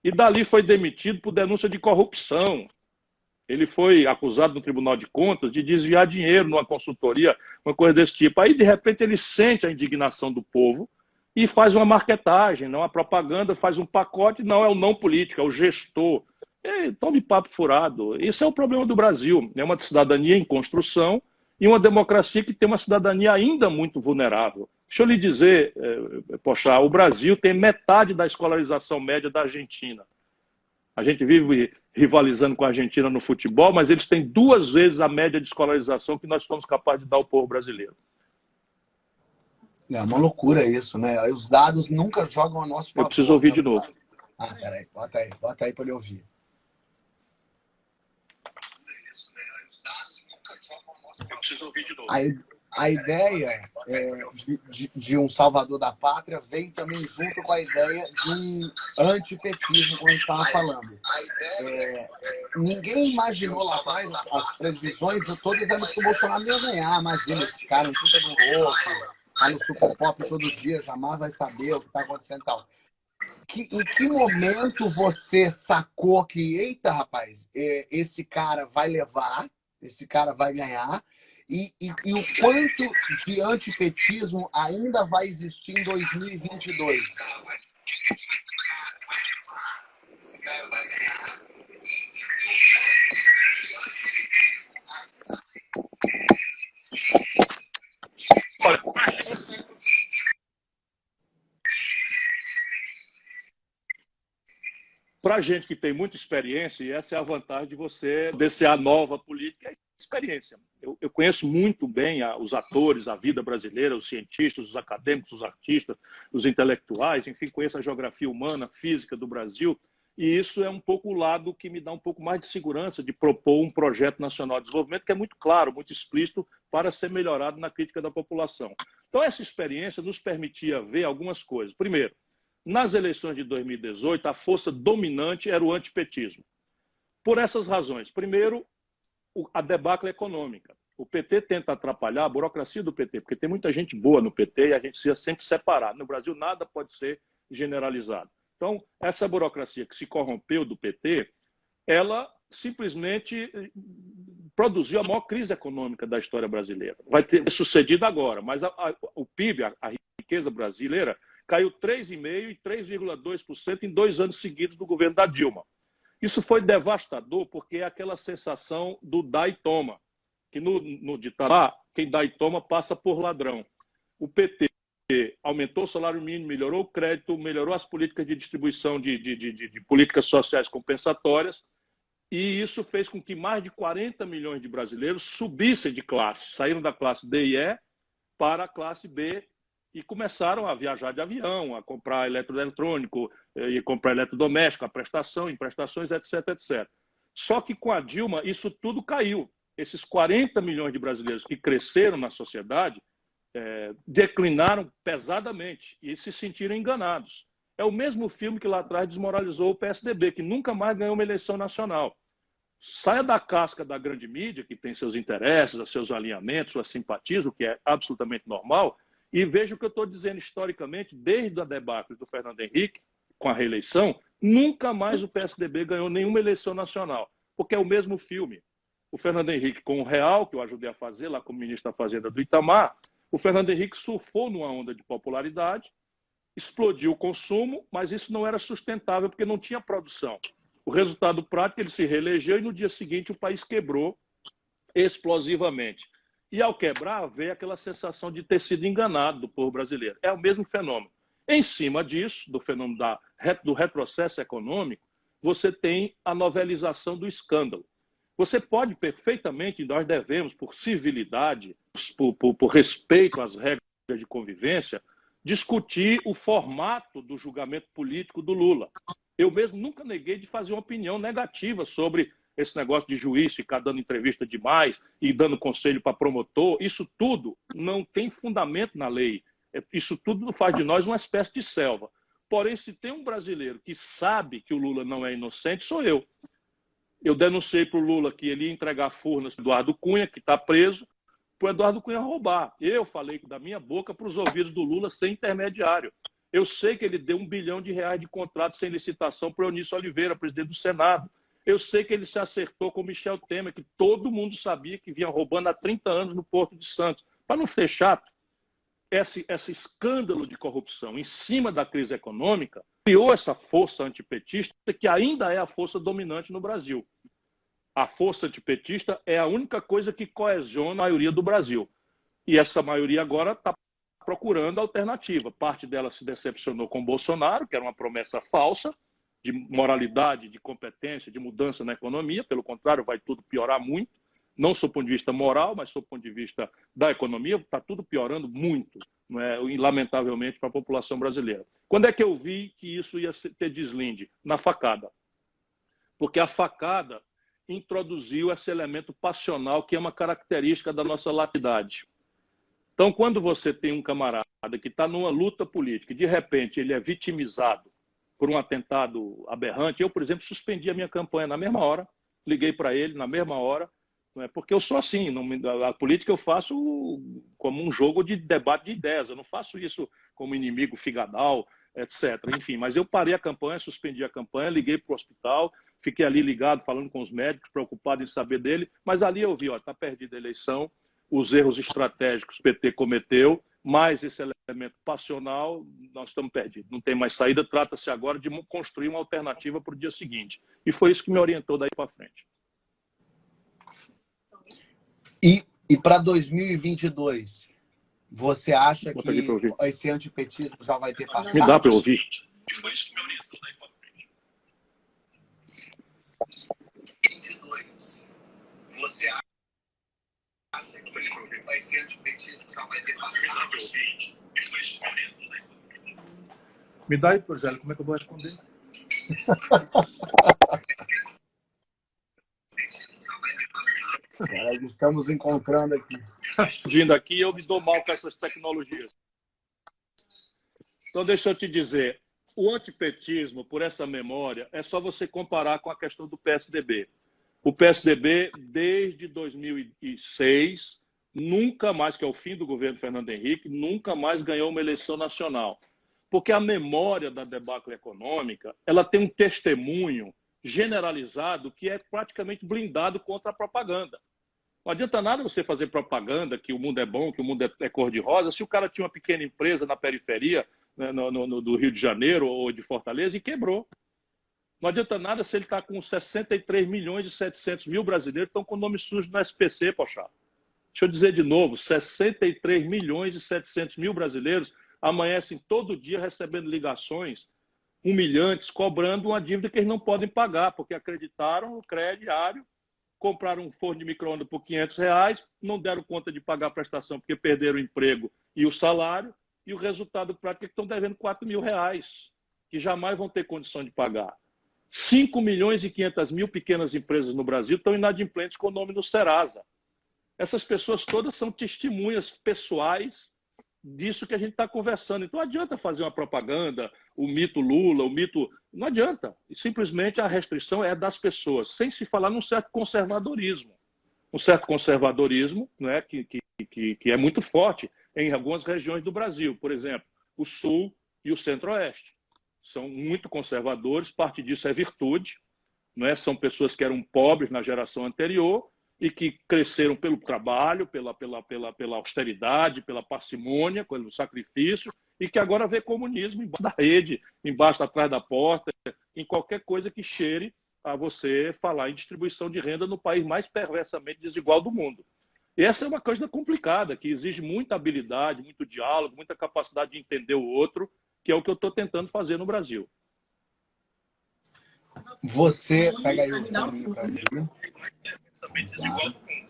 E dali foi demitido por denúncia de corrupção. Ele foi acusado no Tribunal de Contas de desviar dinheiro numa consultoria, uma coisa desse tipo. Aí, de repente, ele sente a indignação do povo e faz uma marketagem, não a propaganda, faz um pacote, não é o não político, é o gestor. Tome papo furado. Esse é o problema do Brasil. É uma cidadania em construção e uma democracia que tem uma cidadania ainda muito vulnerável. Deixa eu lhe dizer, poxa, o Brasil tem metade da escolarização média da Argentina. A gente vive rivalizando com a Argentina no futebol, mas eles têm 2 vezes a média de escolarização que nós somos capazes de dar ao povo brasileiro. É uma loucura isso, né? Os dados nunca jogam a nosso favor. Eu preciso ouvir de novo. Peraí, bota aí para ele ouvir. Eu preciso ouvir de novo. A ideia de um salvador da pátria vem também junto com a ideia de um antipetismo, como a gente estava falando. Ninguém imaginou lá atrás, as previsões todas eram que o Bolsonaro ia ganhar. Imagina, esse cara, um puta do louco, tá no Super Pop todo dia, jamais vai saber o que está acontecendo e tal. Em que momento você sacou que, eita, rapaz, esse cara vai levar, esse cara vai ganhar, e o quanto de antipetismo ainda vai existir em 2022? Para a gente que tem muita experiência, e essa é a vantagem de você descer a nova política, é experiência. Eu conheço muito bem os atores, a vida brasileira, os cientistas, os acadêmicos, os artistas, os intelectuais, enfim, conheço a geografia humana, física do Brasil, e isso é um pouco o lado que me dá um pouco mais de segurança de propor um projeto nacional de desenvolvimento que é muito claro, muito explícito, para ser melhorado na crítica da população. Então, essa experiência nos permitia ver algumas coisas. Primeiro, nas eleições de 2018, a força dominante era o antipetismo. Por essas razões. Primeiro, a debacle econômica. O PT tenta atrapalhar a burocracia do PT, porque tem muita gente boa no PT e a gente precisa sempre separar. No Brasil, nada pode ser generalizado. Então, essa burocracia que se corrompeu do PT, ela simplesmente produziu a maior crise econômica da história brasileira. Vai ter sucedido agora, mas o PIB, a riqueza brasileira, caiu 3,5% e 3,2% em 2 anos seguidos do governo da Dilma. Isso foi devastador porque é aquela sensação do dá e toma, que no ditado lá, quem dá e toma passa por ladrão. O PT aumentou o salário mínimo, melhorou o crédito, melhorou as políticas de distribuição de políticas sociais compensatórias, e isso fez com que mais de 40 milhões de brasileiros subissem de classe, saíram da classe D e E para a classe B e começaram a viajar de avião, a comprar eletroeletrônico, e comprar eletrodoméstico, a prestação, emprestações, etc, etc. Só que com a Dilma isso tudo caiu. Esses 40 milhões de brasileiros que cresceram na sociedade declinaram pesadamente e se sentiram enganados. É o mesmo filme que lá atrás desmoralizou o PSDB, que nunca mais ganhou uma eleição nacional. Saia da casca da grande mídia, que tem seus interesses, seus alinhamentos, suas simpatias, o que é absolutamente normal, e veja o que eu estou dizendo historicamente, desde a debacle do Fernando Henrique, com a reeleição, nunca mais o PSDB ganhou nenhuma eleição nacional, porque é o mesmo filme. O Fernando Henrique com o Real, que eu ajudei a fazer lá como ministro da Fazenda do Itamar, o Fernando Henrique surfou numa onda de popularidade, explodiu o consumo, mas isso não era sustentável porque não tinha produção. O resultado prático, ele se reelegeu e no dia seguinte o país quebrou explosivamente. E ao quebrar, veio aquela sensação de ter sido enganado do povo brasileiro. É o mesmo fenômeno. Em cima disso, do fenômeno do retrocesso econômico, você tem a novelização do escândalo. Você pode perfeitamente, nós devemos, por civilidade, por respeito às regras de convivência, discutir o formato do julgamento político do Lula. Eu mesmo nunca neguei de fazer uma opinião negativa sobre esse negócio de juiz ficar dando entrevista demais e dando conselho para promotor. Isso tudo não tem fundamento na lei. Isso tudo faz de nós uma espécie de selva. Porém, se tem um brasileiro que sabe que o Lula não é inocente, sou eu. Eu denunciei para o Lula que ele ia entregar Furnas para o Eduardo Cunha, que está preso, para o Eduardo Cunha roubar. Eu falei da minha boca para os ouvidos do Lula sem intermediário. Eu sei que ele deu R$1 bilhão de contrato sem licitação para o Eunício Oliveira, presidente do Senado. Eu sei que ele se acertou com o Michel Temer, que todo mundo sabia que vinha roubando há 30 anos no Porto de Santos. Para não ser chato, esse escândalo de corrupção em cima da crise econômica criou essa força antipetista que ainda é a força dominante no Brasil. A força antipetista é a única coisa que coesiona a maioria do Brasil. E essa maioria agora está procurando alternativa. Parte dela se decepcionou com o Bolsonaro, que era uma promessa falsa, de moralidade, de competência, de mudança na economia. Pelo contrário, vai tudo piorar muito. Não só do ponto de vista moral, mas do ponto de vista da economia, está tudo piorando muito, não é? Lamentavelmente, para a população brasileira. Quando é que eu vi que isso ia ter deslinde? Na facada. Porque a facada introduziu esse elemento passional que é uma característica da nossa latinidade. Então, quando você tem um camarada que está numa luta política e, de repente, ele é vitimizado por um atentado aberrante, eu, por exemplo, suspendi a minha campanha na mesma hora, liguei para ele na mesma hora, porque eu sou assim, a política eu faço como um jogo de debate de ideias, eu não faço isso como inimigo figadal, etc. Enfim, mas eu parei a campanha, suspendi a campanha, liguei para o hospital, fiquei ali ligado, falando com os médicos, preocupado em saber dele, mas ali eu vi, está perdida a eleição, os erros estratégicos que o PT cometeu, mais esse elemento passional, nós estamos perdidos, não tem mais saída, trata-se agora de construir uma alternativa para o dia seguinte. E foi isso que me orientou daí para frente. E para 2022, você acha que esse antipetismo já vai ter passado? Me dá para eu ouvir. Foi isso que me orientou daí para frente. 22. Você acha que esse antipetismo já vai ter passado? Foi isso que me orientou daí para frente. Me dá aí, Rogério, como é que eu vou responder? Estamos encontrando aqui. Vindo aqui, eu me dou mal com essas tecnologias. Então, deixa eu te dizer, o antipetismo, por essa memória, é só você comparar com a questão do PSDB. O PSDB, desde 2006, nunca mais, que é o fim do governo Fernando Henrique, nunca mais ganhou uma eleição nacional. Porque a memória da debacle econômica, ela tem um testemunho generalizado que é praticamente blindado contra a propaganda. Não adianta nada você fazer propaganda que o mundo é bom, que o mundo é cor-de-rosa, se o cara tinha uma pequena empresa na periferia, né, do Rio de Janeiro ou de Fortaleza e quebrou. Não adianta nada se ele está com 63 milhões e 700 mil brasileiros que estão com o nome sujo no SPC, poxa. Deixa eu dizer de novo, 63 milhões e 700 mil brasileiros amanhecem todo dia recebendo ligações humilhantes, cobrando uma dívida que eles não podem pagar, porque acreditaram no crediário, compraram um forno de micro-ondas por R$ 500, não deram conta de pagar a prestação porque perderam o emprego e o salário, e o resultado prático é que estão devendo R$ 4.000, que jamais vão ter condição de pagar. 5.500.000 pequenas empresas no Brasil estão inadimplentes com o nome no Serasa. Essas pessoas todas são testemunhas pessoais disso que a gente está conversando. Então, não adianta fazer uma propaganda, o mito Lula, o mito... Não adianta. Simplesmente a restrição é das pessoas, sem se falar num certo conservadorismo. Um certo conservadorismo, né, que é muito forte em algumas regiões do Brasil. Por exemplo, o Sul e o Centro-Oeste. São muito conservadores, parte disso é virtude. Né? São pessoas que eram pobres na geração anterior e que cresceram pelo trabalho, pela austeridade, pela parcimônia, pelo sacrifício, e que agora vê comunismo embaixo da rede, embaixo, atrás da porta, em qualquer coisa que cheire a você falar em distribuição de renda no país mais perversamente desigual do mundo. E essa é uma coisa complicada, que exige muita habilidade, muito diálogo, muita capacidade de entender o outro, que é o que eu estou tentando fazer no Brasil. Você pega aí o foninho para mim. Desigual do mundo.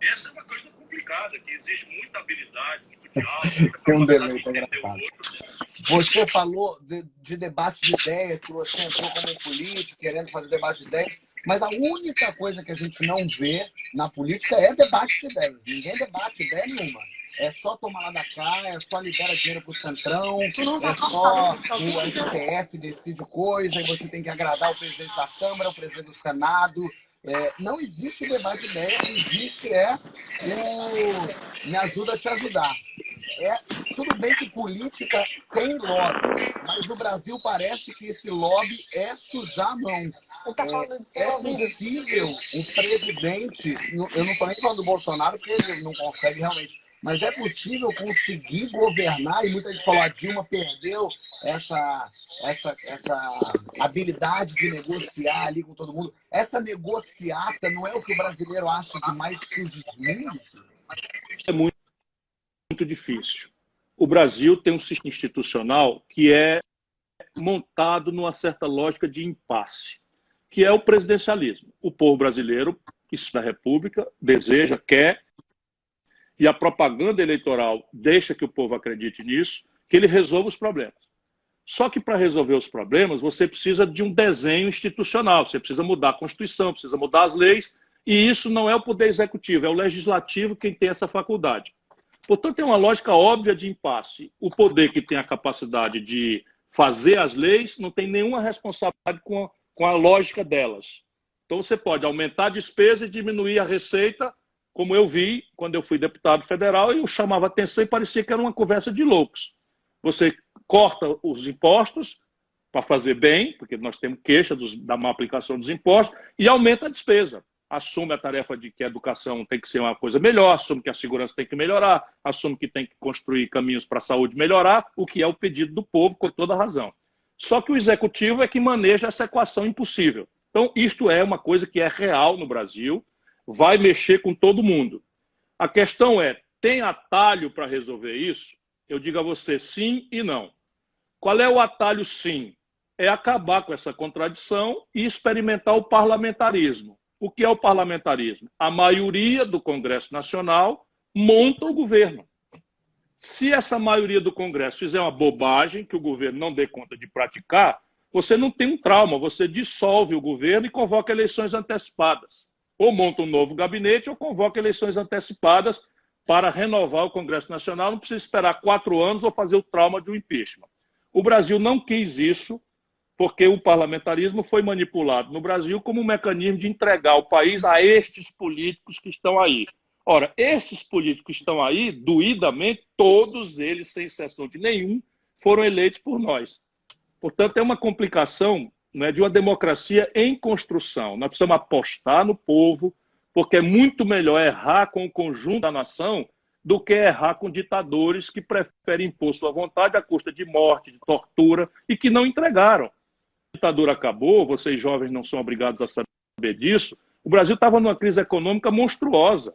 Essa é uma coisa complicada, que exige muita habilidade, muito diálogo. Tem um delay, tá engraçado. Você falou de debate de ideias, que você entrou como político, querendo fazer debate de ideias, mas a única coisa que a gente não vê na política é debate de ideias. Ninguém debate ideia nenhuma. É só tomar lá da cá, é só libera dinheiro pro Centrão, é só o STF decide coisa, e você tem que agradar o presidente da Câmara, o presidente do Senado. Não existe debate de ideia, existe o me ajuda a te ajudar. Tudo bem que política tem lobby, mas no Brasil parece que esse lobby é sujar a mão. É possível o presidente, eu não estou nem falando do Bolsonaro, porque ele não consegue realmente, mas é possível conseguir governar, e muita gente falou, a Dilma perdeu essa habilidade de negociar ali com todo mundo. Essa negociata não é o que o brasileiro acha de mais Sigismundo? É muito difícil. O Brasil tem um sistema institucional que é montado numa certa lógica de impasse, que é o presidencialismo. O povo brasileiro, isso da República, deseja, quer, e a propaganda eleitoral deixa que o povo acredite nisso, que ele resolva os problemas. Só que para resolver os problemas, você precisa de um desenho institucional, você precisa mudar a Constituição, precisa mudar as leis, e isso não é o Poder Executivo, é o Legislativo quem tem essa faculdade. Portanto, tem uma lógica óbvia de impasse. O poder que tem a capacidade de fazer as leis não tem nenhuma responsabilidade com a lógica delas. Então, você pode aumentar a despesa e diminuir a receita, como eu vi quando eu fui deputado federal, e eu chamava atenção e parecia que era uma conversa de loucos. Você corta os impostos para fazer bem, porque nós temos queixa da má aplicação dos impostos, e aumenta a despesa. Assume a tarefa de que a educação tem que ser uma coisa melhor, assume que a segurança tem que melhorar, assume que tem que construir caminhos para a saúde melhorar, o que é o pedido do povo, com toda razão. Só que o executivo é que maneja essa equação impossível. Então, isto é uma coisa que é real no Brasil, vai mexer com todo mundo. A questão é, tem atalho para resolver isso? Eu digo a você sim e não. Qual é o atalho sim? É acabar com essa contradição e experimentar o parlamentarismo. O que é o parlamentarismo? A maioria do Congresso Nacional monta o governo. Se essa maioria do Congresso fizer uma bobagem que o governo não dê conta de praticar, você não tem um trauma, você dissolve o governo e convoca eleições antecipadas. Ou monta um novo gabinete ou convoca eleições antecipadas para renovar o Congresso Nacional. Não precisa esperar 4 anos ou fazer o trauma de um impeachment. O Brasil não quis isso, porque o parlamentarismo foi manipulado no Brasil como um mecanismo de entregar o país a estes políticos que estão aí. Ora, esses políticos que estão aí, doidamente, todos eles, sem exceção de nenhum, foram eleitos por nós. Portanto, é uma complicação, né, de uma democracia em construção. Nós precisamos apostar no povo, porque é muito melhor errar com o conjunto da nação do que errar com ditadores que preferem impor sua vontade à custa de morte, de tortura, e que não entregaram. A ditadura acabou, vocês jovens não são obrigados a saber disso, o Brasil estava numa crise econômica monstruosa.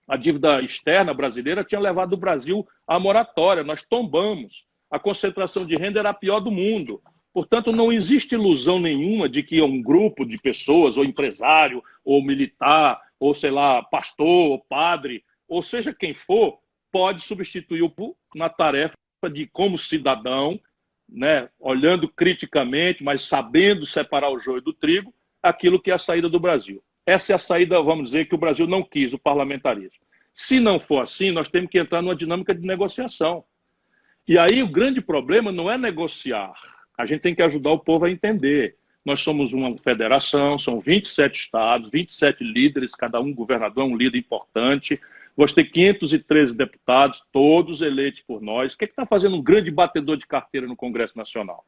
A dívida externa brasileira tinha levado o Brasil à moratória. Nós tombamos. A concentração de renda era a pior do mundo. Portanto, não existe ilusão nenhuma de que um grupo de pessoas, ou empresário, ou militar, ou, sei lá, pastor, ou padre, ou seja quem for, pode substituir o povo na tarefa de, como cidadão, né, olhando criticamente, mas sabendo separar o joio do trigo, aquilo que é a saída do Brasil. Essa é a saída, vamos dizer, que o Brasil não quis, o parlamentarismo. Se não for assim, nós temos que entrar numa dinâmica de negociação. E aí o grande problema não é negociar. A gente tem que ajudar o povo a entender. Nós somos uma federação, são 27 estados, 27 líderes, cada um governador é um líder importante. Vamos ter 513 deputados, todos eleitos por nós. O que está fazendo um grande batedor de carteira no Congresso Nacional?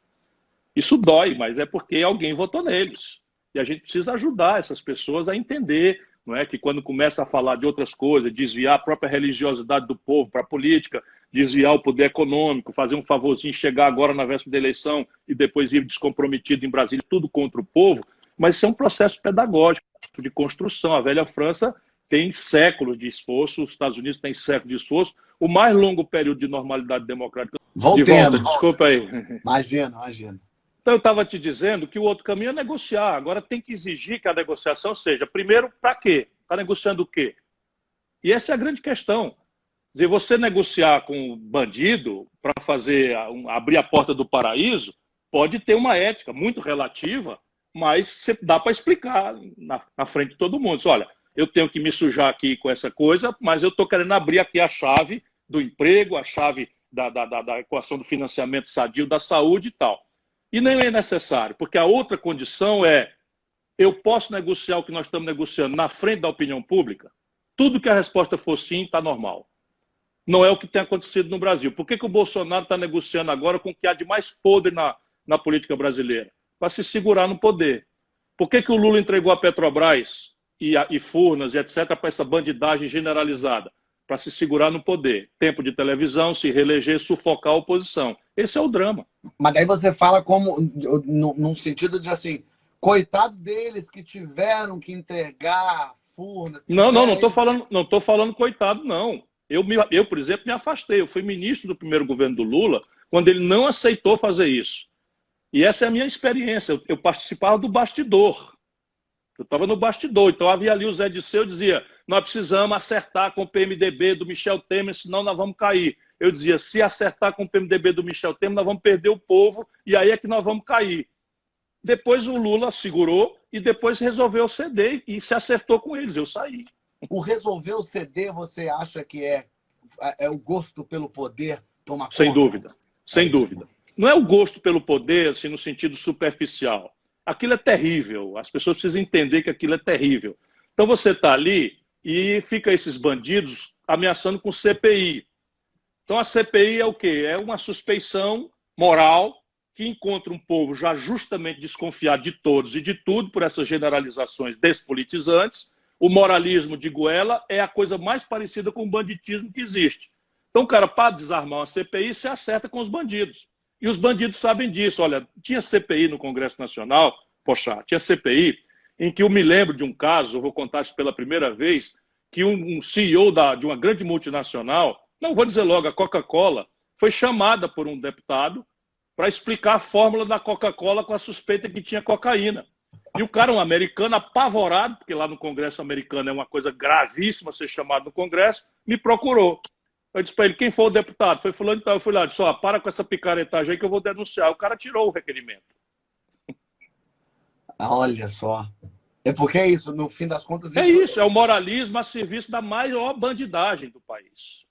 Isso dói, mas é porque alguém votou neles. E a gente precisa ajudar essas pessoas a entender, não é, que quando começa a falar de outras coisas, desviar a própria religiosidade do povo para a política, desviar o poder econômico, fazer um favorzinho, chegar agora na véspera da eleição e depois ir descomprometido em Brasília, tudo contra o povo, mas isso é um processo pedagógico, de construção. A velha França tem séculos de esforço, os Estados Unidos têm séculos de esforço, o mais longo período de normalidade democrática. Voltemos. Desculpa aí. Imagina. Então, eu estava te dizendo que o outro caminho é negociar. Agora tem que exigir que a negociação seja, primeiro, para quê? Está negociando o quê? E essa é a grande questão. Quer dizer, você negociar com um bandido para fazer abrir a porta do paraíso pode ter uma ética muito relativa, mas dá para explicar na frente de todo mundo. Olha, eu tenho que me sujar aqui com essa coisa, mas eu estou querendo abrir aqui a chave do emprego, a chave da equação do financiamento sadio da saúde e tal. E nem é necessário, porque a outra condição é: eu posso negociar o que nós estamos negociando na frente da opinião pública? Tudo que a resposta for sim, está normal. Não é o que tem acontecido no Brasil. Por que o Bolsonaro está negociando agora com o que há de mais podre na política brasileira? Para se segurar no poder. Por que o Lula entregou a Petrobras e Furnas e etc. para essa bandidagem generalizada? Para se segurar no poder. Tempo de televisão, se reeleger, sufocar a oposição. Esse é o drama. Mas daí você fala como, num sentido de assim, coitado deles que tiveram que entregar Furnas. Não estou falando coitado, não. Eu, por exemplo, me afastei. Eu fui ministro do primeiro governo do Lula, quando ele não aceitou fazer isso. E essa é a minha experiência. Eu participava do bastidor. Eu estava no bastidor. Então havia ali o Zé Disseu, dizia: nós precisamos acertar com o PMDB do Michel Temer, senão nós vamos cair. Eu dizia: se acertar com o PMDB do Michel Temer, nós vamos perder o povo e aí é que nós vamos cair. Depois o Lula segurou e depois resolveu ceder e se acertou com eles. Eu saí. O resolveu ceder, você acha que é o gosto pelo poder tomar conta? Sem dúvida, sem dúvida. Não é o gosto pelo poder, assim, no sentido superficial. Aquilo é terrível. As pessoas precisam entender que aquilo é terrível. Então você está ali e fica esses bandidos ameaçando com CPI. Então a CPI é o quê? É uma suspeição moral que encontra um povo já justamente desconfiado de todos e de tudo por essas generalizações despolitizantes. O moralismo de Goela é a coisa mais parecida com o banditismo que existe. Então, cara, para desarmar uma CPI, se acerta com os bandidos. E os bandidos sabem disso. Olha, tinha CPI no Congresso Nacional, poxa, tinha CPI em que eu me lembro de um caso, eu vou contar isso pela primeira vez, que um CEO de uma grande multinacional, não vou dizer logo, a Coca-Cola, foi chamada por um deputado para explicar a fórmula da Coca-Cola com a suspeita que tinha cocaína. E o cara, um americano, apavorado, porque lá no Congresso americano é uma coisa gravíssima ser chamado no Congresso, me procurou. Eu disse para ele: quem foi o deputado? Foi fulano e tal. Eu fui lá, disse: ó, para com essa picaretagem aí que eu vou denunciar. O cara tirou o requerimento. Olha só. É porque é isso, no fim das contas... Isso, é o moralismo a serviço da maior bandidagem do país.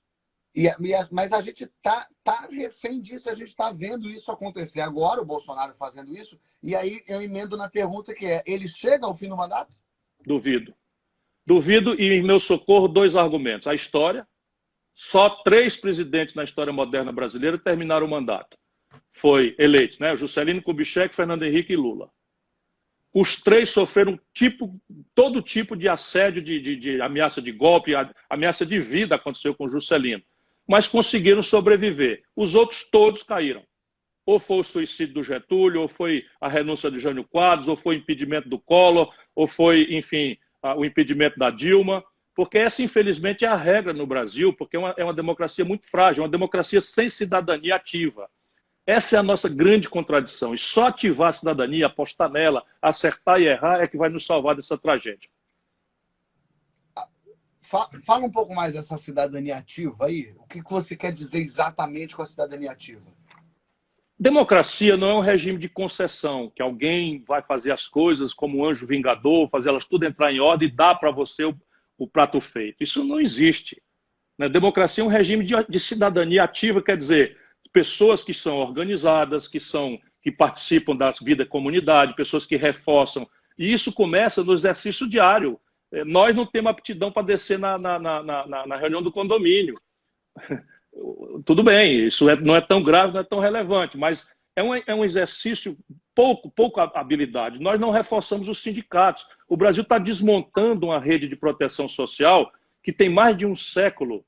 Mas a gente tá refém disso, a gente está vendo isso acontecer agora, o Bolsonaro fazendo isso, e aí eu emendo na pergunta que é: ele chega ao fim do mandato? Duvido. Duvido, e em meu socorro, 2 argumentos. A história: só 3 presidentes na história moderna brasileira terminaram o mandato. Foi eleitos, né? Juscelino Kubitschek, Fernando Henrique e Lula. Os 3 sofreram todo tipo de assédio, de ameaça de golpe, ameaça de vida aconteceu com Juscelino. Mas conseguiram sobreviver. Os outros todos caíram. Ou foi o suicídio do Getúlio, ou foi a renúncia de Jânio Quadros, ou foi o impedimento do Collor, ou foi, enfim, o impedimento da Dilma. Porque essa, infelizmente, é a regra no Brasil, porque é uma democracia muito frágil, uma democracia sem cidadania ativa. Essa é a nossa grande contradição. E só ativar a cidadania, apostar nela, acertar e errar, é que vai nos salvar dessa tragédia. Fala um pouco mais dessa cidadania ativa aí. O que você quer dizer exatamente com a cidadania ativa? Democracia não é um regime de concessão, que alguém vai fazer as coisas como um anjo vingador, fazer elas tudo entrar em ordem e dar para você o prato feito. Isso não existe. Né? Democracia é um regime de cidadania ativa, quer dizer, pessoas que são organizadas, que participam da vida da comunidade, pessoas que reforçam. E isso começa no exercício diário. Nós não temos aptidão para descer na reunião do condomínio. Tudo bem, isso não é tão grave, não é tão relevante, mas é um exercício pouco habilidade. Nós não reforçamos os sindicatos. O Brasil está desmontando uma rede de proteção social que tem mais de um século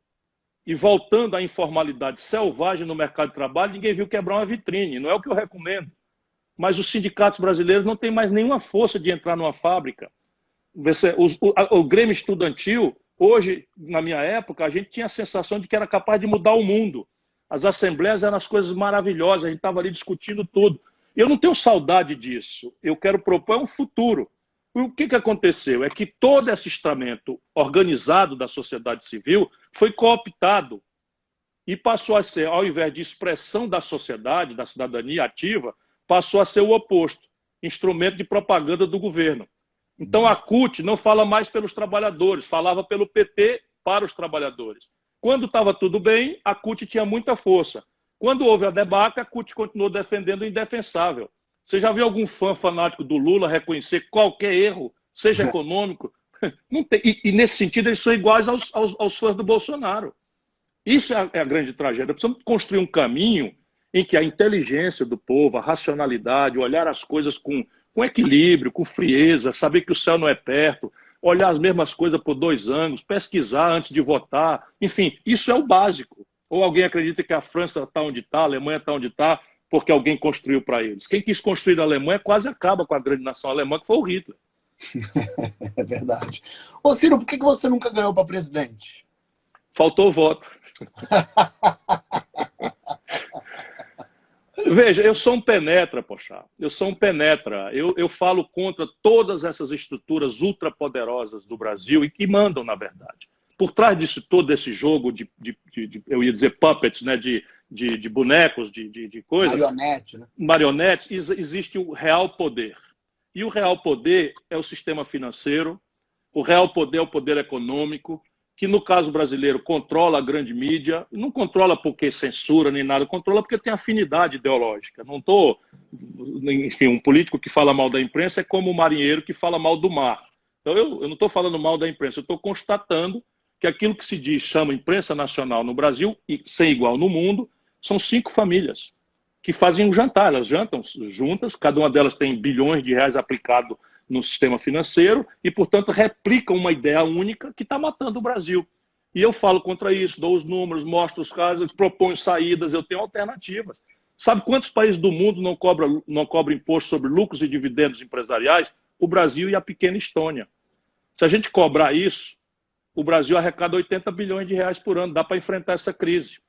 e voltando à informalidade selvagem no mercado de trabalho, ninguém viu quebrar uma vitrine. Não é o que eu recomendo. Mas os sindicatos brasileiros não têm mais nenhuma força de entrar numa fábrica. O Grêmio Estudantil, hoje, na minha época, a gente tinha a sensação de que era capaz de mudar o mundo. As assembleias eram as coisas maravilhosas, a gente estava ali discutindo tudo. Eu não tenho saudade disso. Eu quero propor um futuro. O que aconteceu? É que todo esse estamento organizado da sociedade civil foi cooptado e passou a ser, ao invés de expressão da sociedade, da cidadania ativa, passou a ser o oposto, instrumento de propaganda do governo. Então a CUT não fala mais pelos trabalhadores, falava pelo PT para os trabalhadores. Quando estava tudo bem, a CUT tinha muita força. Quando houve a debacle, a CUT continuou defendendo o indefensável. Você já viu algum fã fanático do Lula reconhecer qualquer erro, seja econômico? Não tem. E nesse sentido, eles são iguais aos fãs do Bolsonaro. Isso é a grande tragédia. Precisamos construir um caminho em que a inteligência do povo, a racionalidade, olhar as coisas com equilíbrio, com frieza, saber que o céu não é perto, olhar as mesmas coisas por 2 anos, pesquisar antes de votar. Enfim, isso é o básico. Ou alguém acredita que a França está onde está, a Alemanha está onde está, porque alguém construiu para eles. Quem quis construir a Alemanha quase acaba com a grande nação alemã, que foi o Hitler. É verdade. Ô Ciro, por que você nunca ganhou para presidente? Faltou voto. Veja, eu sou um penetra, poxa. Eu sou um penetra. Eu falo contra todas essas estruturas ultrapoderosas do Brasil e que mandam, na verdade. Por trás disso todo esse jogo eu ia dizer puppets, né, de bonecos, de coisas. Marionete, né? Marionetes, existe o real poder. E o real poder é o sistema financeiro, o real poder é o poder econômico, que no caso brasileiro controla a grande mídia, não controla porque censura nem nada, controla porque tem afinidade ideológica. Não estou, enfim, um político que fala mal da imprensa é como um marinheiro que fala mal do mar. Então eu não estou falando mal da imprensa, eu estou constatando que aquilo que se diz, chama imprensa nacional no Brasil, e sem igual no mundo, são 5 famílias que fazem um jantar, elas jantam juntas, cada uma delas tem bilhões de reais aplicado no sistema financeiro e, portanto, replicam uma ideia única que está matando o Brasil. E eu falo contra isso, dou os números, mostro os casos, proponho saídas, eu tenho alternativas. Sabe quantos países do mundo não cobram imposto sobre lucros e dividendos empresariais? O Brasil e a pequena Estônia. Se a gente cobrar isso, o Brasil arrecada 80 bilhões de reais por ano, dá para enfrentar essa crise.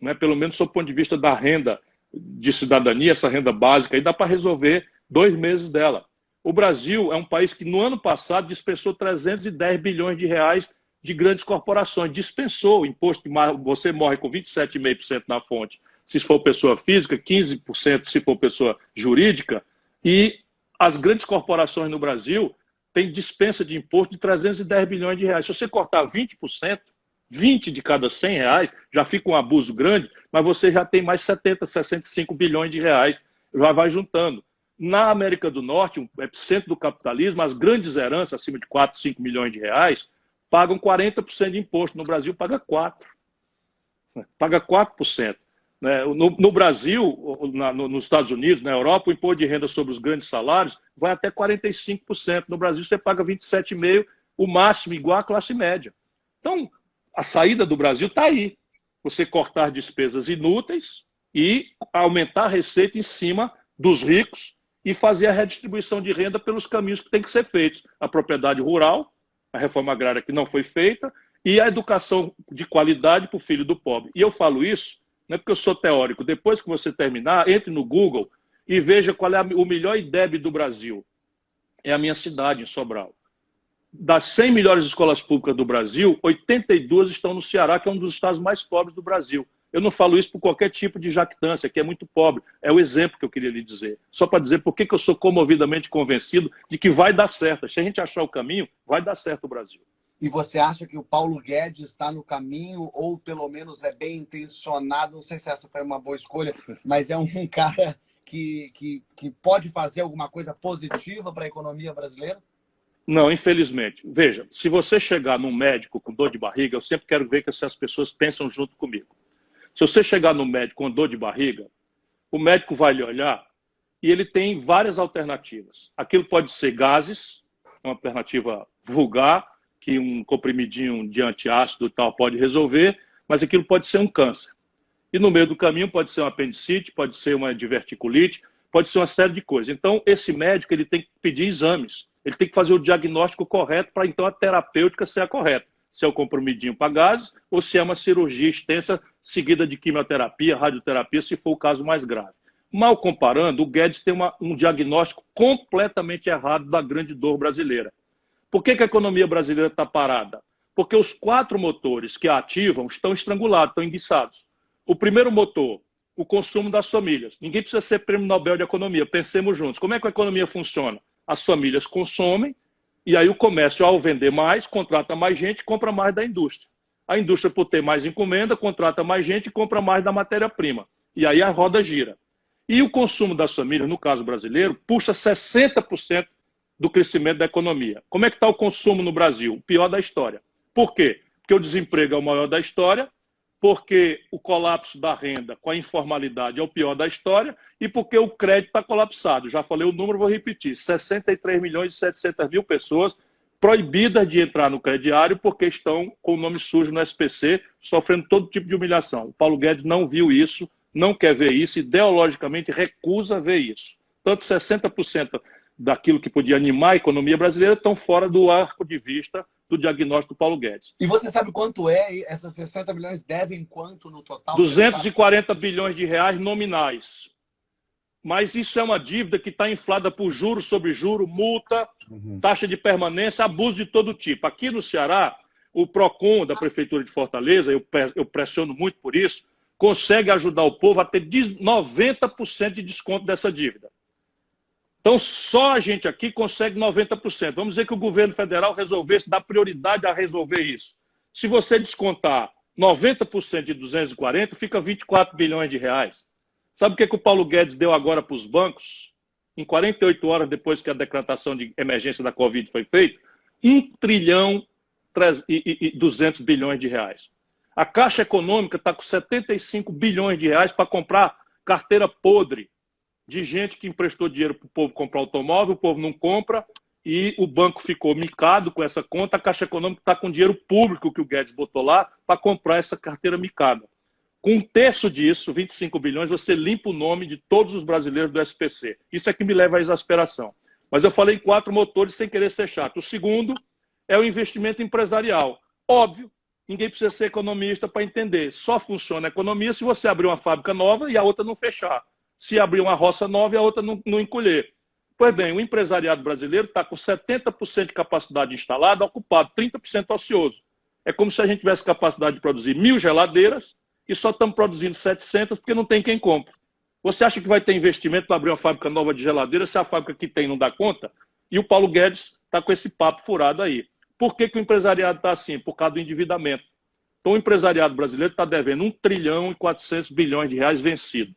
Né? Pelo menos do ponto de vista da renda de cidadania, essa renda básica, aí dá para resolver 2 meses dela. O Brasil é um país que no ano passado dispensou 310 bilhões de reais de grandes corporações. Dispensou o imposto que você morre com 27,5% na fonte, se for pessoa física, 15% se for pessoa jurídica. E as grandes corporações no Brasil têm dispensa de imposto de 310 bilhões de reais. Se você cortar 20%, 20 de cada 100 reais, já fica um abuso grande, mas você já tem mais 70, 65 bilhões de reais, já vai juntando. Na América do Norte, o epicentro do capitalismo, as grandes heranças, acima de 4, 5 milhões de reais, pagam 40% de imposto. No Brasil, paga 4%. Paga 4%. No Brasil, nos Estados Unidos, na Europa, o imposto de renda sobre os grandes salários vai até 45%. No Brasil, você paga 27,5%, o máximo igual à classe média. Então, a saída do Brasil está aí. Você cortar despesas inúteis e aumentar a receita em cima dos ricos e fazer a redistribuição de renda pelos caminhos que têm que ser feitos. A propriedade rural, a reforma agrária que não foi feita, e a educação de qualidade para o filho do pobre. E eu falo isso, não é porque eu sou teórico. Depois que você terminar, entre no Google e veja qual é o melhor IDEB do Brasil. É a minha cidade, em Sobral. Das 100 melhores escolas públicas do Brasil, 82 estão no Ceará, que é um dos estados mais pobres do Brasil. Eu não falo isso por qualquer tipo de jactância, que é muito pobre. É o exemplo que eu queria lhe dizer. Só para dizer por que eu sou comovidamente convencido de que vai dar certo. Se a gente achar o caminho, vai dar certo o Brasil. E você acha que o Paulo Guedes está no caminho, ou pelo menos é bem intencionado? Não sei se essa foi uma boa escolha, mas é um cara que pode fazer alguma coisa positiva para a economia brasileira? Não, infelizmente. Veja, se você chegar num médico com dor de barriga, eu sempre quero ver que essas pessoas pensam junto comigo. Se você chegar no médico com dor de barriga, o médico vai lhe olhar e ele tem várias alternativas. Aquilo pode ser gases, uma alternativa vulgar, que um comprimidinho de antiácido e tal pode resolver, mas aquilo pode ser um câncer. E no meio do caminho pode ser uma apendicite, pode ser uma diverticulite, pode ser uma série de coisas. Então, esse médico ele tem que pedir exames, ele tem que fazer o diagnóstico correto para, então, a terapêutica ser a correta. Se é o comprimidinho para gases ou se é uma cirurgia extensa seguida de quimioterapia, radioterapia, se for o caso mais grave. Mal comparando, o Guedes tem um diagnóstico completamente errado da grande dor brasileira. Por que a economia brasileira está parada? Porque os 4 motores que a ativam estão estrangulados, estão enguiçados. O primeiro motor, o consumo das famílias. Ninguém precisa ser prêmio Nobel de Economia, pensemos juntos. Como é que a economia funciona? As famílias consomem, e aí o comércio, ao vender mais, contrata mais gente, compra mais da indústria. A indústria, por ter mais encomenda, contrata mais gente e compra mais da matéria-prima. E aí a roda gira. E o consumo das famílias, no caso brasileiro, puxa 60% do crescimento da economia. Como é que está o consumo no Brasil? O pior da história. Por quê? Porque o desemprego é o maior da história, porque o colapso da renda com a informalidade é o pior da história e porque o crédito está colapsado. Já falei o número, vou repetir. 63 milhões e 700 mil pessoas proibidas de entrar no crediário porque estão com o nome sujo no SPC, sofrendo todo tipo de humilhação. O Paulo Guedes não viu isso, não quer ver isso, ideologicamente recusa ver isso. Tanto 60% daquilo que podia animar a economia brasileira estão fora do arco de vista do diagnóstico do Paulo Guedes. E você sabe quanto é? Essas 60 milhões devem quanto no total? 240 bilhões de reais nominais. Mas isso é uma dívida que está inflada por juros sobre juros, multa, taxa de permanência, abuso de todo tipo. Aqui no Ceará, o PROCON da Prefeitura de Fortaleza, eu pressiono muito por isso, consegue ajudar o povo a ter 90% de desconto dessa dívida. Então, só a gente aqui consegue 90%. Vamos dizer que o governo federal resolvesse dar prioridade a resolver isso. Se você descontar 90% de 240, fica 24 bilhões de reais. Sabe o que o Paulo Guedes deu agora para os bancos? Em 48 horas depois que a decretação de emergência da Covid foi feita, 1 trilhão e 200 bilhões de reais. A Caixa Econômica está com 75 bilhões de reais para comprar carteira podre de gente que emprestou dinheiro para o povo comprar automóvel, o povo não compra e o banco ficou micado com essa conta. A Caixa Econômica está com dinheiro público que o Guedes botou lá para comprar essa carteira micada. Com 1/3 disso, 25 bilhões, você limpa o nome de todos os brasileiros do SPC. Isso é que me leva à exasperação. Mas eu falei em 4 motores sem querer ser chato. O segundo é o investimento empresarial. Óbvio, ninguém precisa ser economista para entender. Só funciona a economia se você abrir uma fábrica nova e a outra não fechar. Se abrir uma roça nova e a outra não encolher. Pois bem, o empresariado brasileiro está com 70% de capacidade instalada, ocupado, 30% ocioso. É como se a gente tivesse capacidade de produzir 1.000 geladeiras e só estamos produzindo 700 porque não tem quem compre. Você acha que vai ter investimento para abrir uma fábrica nova de geladeira se a fábrica que tem não dá conta? E o Paulo Guedes está com esse papo furado aí. Por que o empresariado está assim? Por causa do endividamento. Então o empresariado brasileiro está devendo 1 trilhão e 400 bilhões de reais vencido.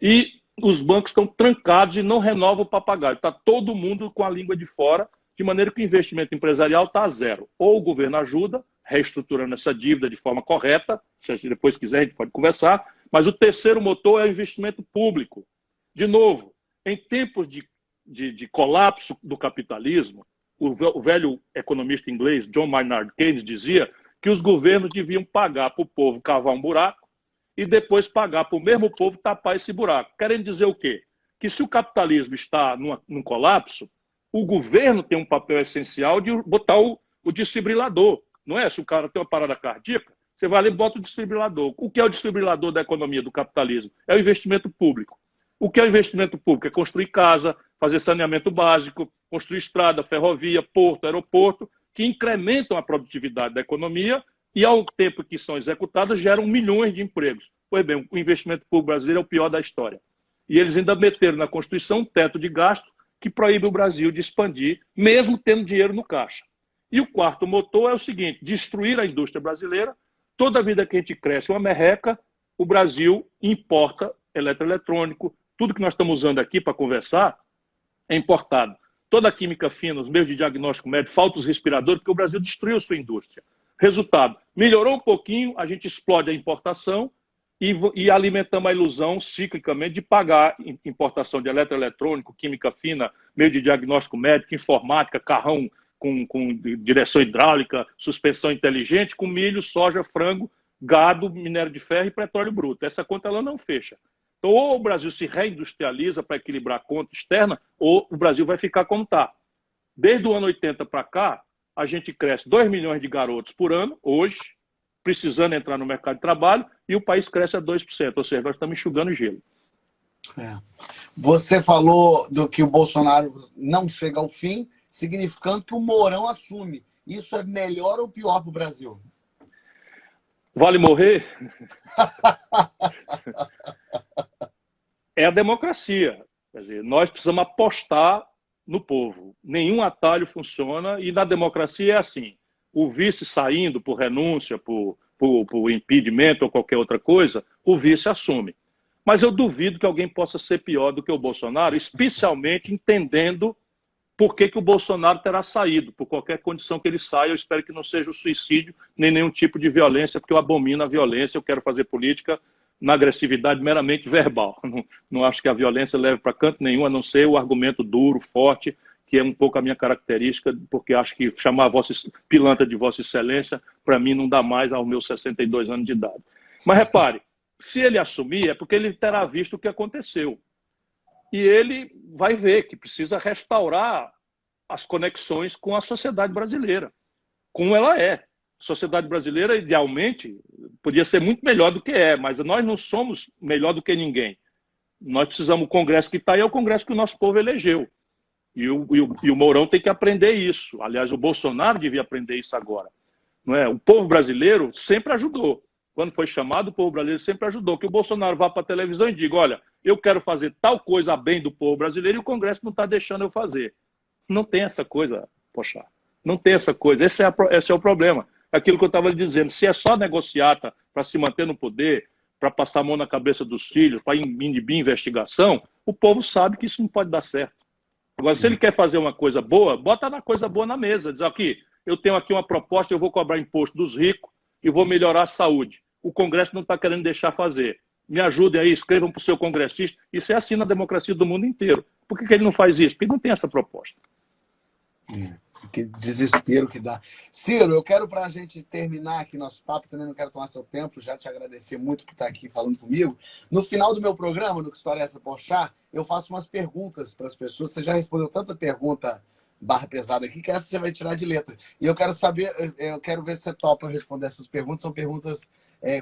E os bancos estão trancados e não renovam o papagaio. Está todo mundo com a língua de fora, de maneira que o investimento empresarial está a zero. Ou o governo ajuda, reestruturando essa dívida de forma correta, se depois quiser a gente pode conversar, mas o terceiro motor é o investimento público. De novo, em tempos de colapso do capitalismo, o velho economista inglês John Maynard Keynes dizia que os governos deviam pagar para o povo cavar um buraco e depois pagar para o mesmo povo tapar esse buraco. Querendo dizer o quê? Que se o capitalismo está num colapso, o governo tem um papel essencial de botar o desfibrilador. Não é? Se o cara tem uma parada cardíaca, você vai ali e bota o desfibrilador. O que é o desfibrilador da economia, do capitalismo? É o investimento público. O que é o investimento público? É construir casa, fazer saneamento básico, construir estrada, ferrovia, porto, aeroporto, que incrementam a produtividade da economia e, ao tempo que são executadas, geram milhões de empregos. Pois bem, o investimento público brasileiro é o pior da história. E eles ainda meteram na Constituição um teto de gasto que proíbe o Brasil de expandir, mesmo tendo dinheiro no caixa. E o quarto motor é o seguinte: destruir a indústria brasileira. Toda vida que a gente cresce uma merreca, o Brasil importa eletroeletrônico, tudo que nós estamos usando aqui para conversar é importado. Toda a química fina, os meios de diagnóstico médico, falta os respiradores, porque o Brasil destruiu sua indústria. Resultado, melhorou um pouquinho, a gente explode a importação e alimentamos a ilusão, ciclicamente, de pagar importação de eletroeletrônico, química fina, meio de diagnóstico médico, informática, carrão com direção hidráulica, suspensão inteligente, com milho, soja, frango, gado, minério de ferro e petróleo bruto. Essa conta ela não fecha. Então, ou o Brasil se reindustrializa para equilibrar a conta externa, ou o Brasil vai ficar como está. Desde o ano 80 para cá, a gente cresce 2 milhões de garotos por ano, hoje, precisando entrar no mercado de trabalho, e o país cresce a 2%, ou seja, nós estamos enxugando gelo. Você falou do que o Bolsonaro não chega ao fim, significando que o Mourão assume. Isso é melhor ou pior para o Brasil? Vale morrer? É a democracia. Quer dizer, nós precisamos apostar no povo. Nenhum atalho funciona e na democracia é assim. O vice saindo por renúncia, por impedimento ou qualquer outra coisa, o vice assume. Mas eu duvido que alguém possa ser pior do que o Bolsonaro, especialmente entendendo por que o Bolsonaro terá saído, por qualquer condição que ele saia. Eu espero que não seja o suicídio, nem nenhum tipo de violência, porque eu abomino a violência, eu quero fazer política na agressividade meramente verbal. Não acho que a violência leve para canto nenhum, a não ser o argumento duro, forte, que é um pouco a minha característica, porque acho que chamar a pilantra de Vossa Excelência, para mim, não dá mais aos meus 62 anos de idade. Mas repare, se ele assumir, é porque ele terá visto o que aconteceu. E ele vai ver que precisa restaurar as conexões com a sociedade brasileira, como ela é. A sociedade brasileira, idealmente, podia ser muito melhor do que é, mas nós não somos melhor do que ninguém. Nós precisamos, o Congresso que está aí é o Congresso que o nosso povo elegeu. E o Mourão tem que aprender isso. Aliás, o Bolsonaro devia aprender isso agora. Não é? O povo brasileiro sempre ajudou. Quando foi chamado, o povo brasileiro sempre ajudou. Que o Bolsonaro vá para a televisão e diga: olha, eu quero fazer tal coisa a bem do povo brasileiro e o Congresso não está deixando eu fazer. Não tem essa coisa, poxa. Não tem essa coisa. Esse é o problema. Aquilo que eu estava dizendo. Se é só negociata para se manter no poder, para passar a mão na cabeça dos filhos, para inibir investigação, o povo sabe que isso não pode dar certo. Agora, se ele quer fazer uma coisa boa, bota uma coisa boa na mesa. Diz aqui, eu tenho aqui uma proposta, eu vou cobrar imposto dos ricos e vou melhorar a saúde. O Congresso não está querendo deixar fazer. Me ajudem aí, escrevam para o seu congressista. Isso é assim na democracia do mundo inteiro. Por que ele não faz isso? Porque não tem essa proposta. Que desespero que dá. Ciro, eu quero, para a gente terminar aqui nosso papo, também não quero tomar seu tempo, já te agradecer muito por estar aqui falando comigo. No final do meu programa, no Que História é Essa, Porchat, eu faço umas perguntas para as pessoas. Você já respondeu tanta pergunta barra pesada aqui, que essa você vai tirar de letra. E eu quero saber, eu quero ver se você topa responder essas perguntas. São perguntas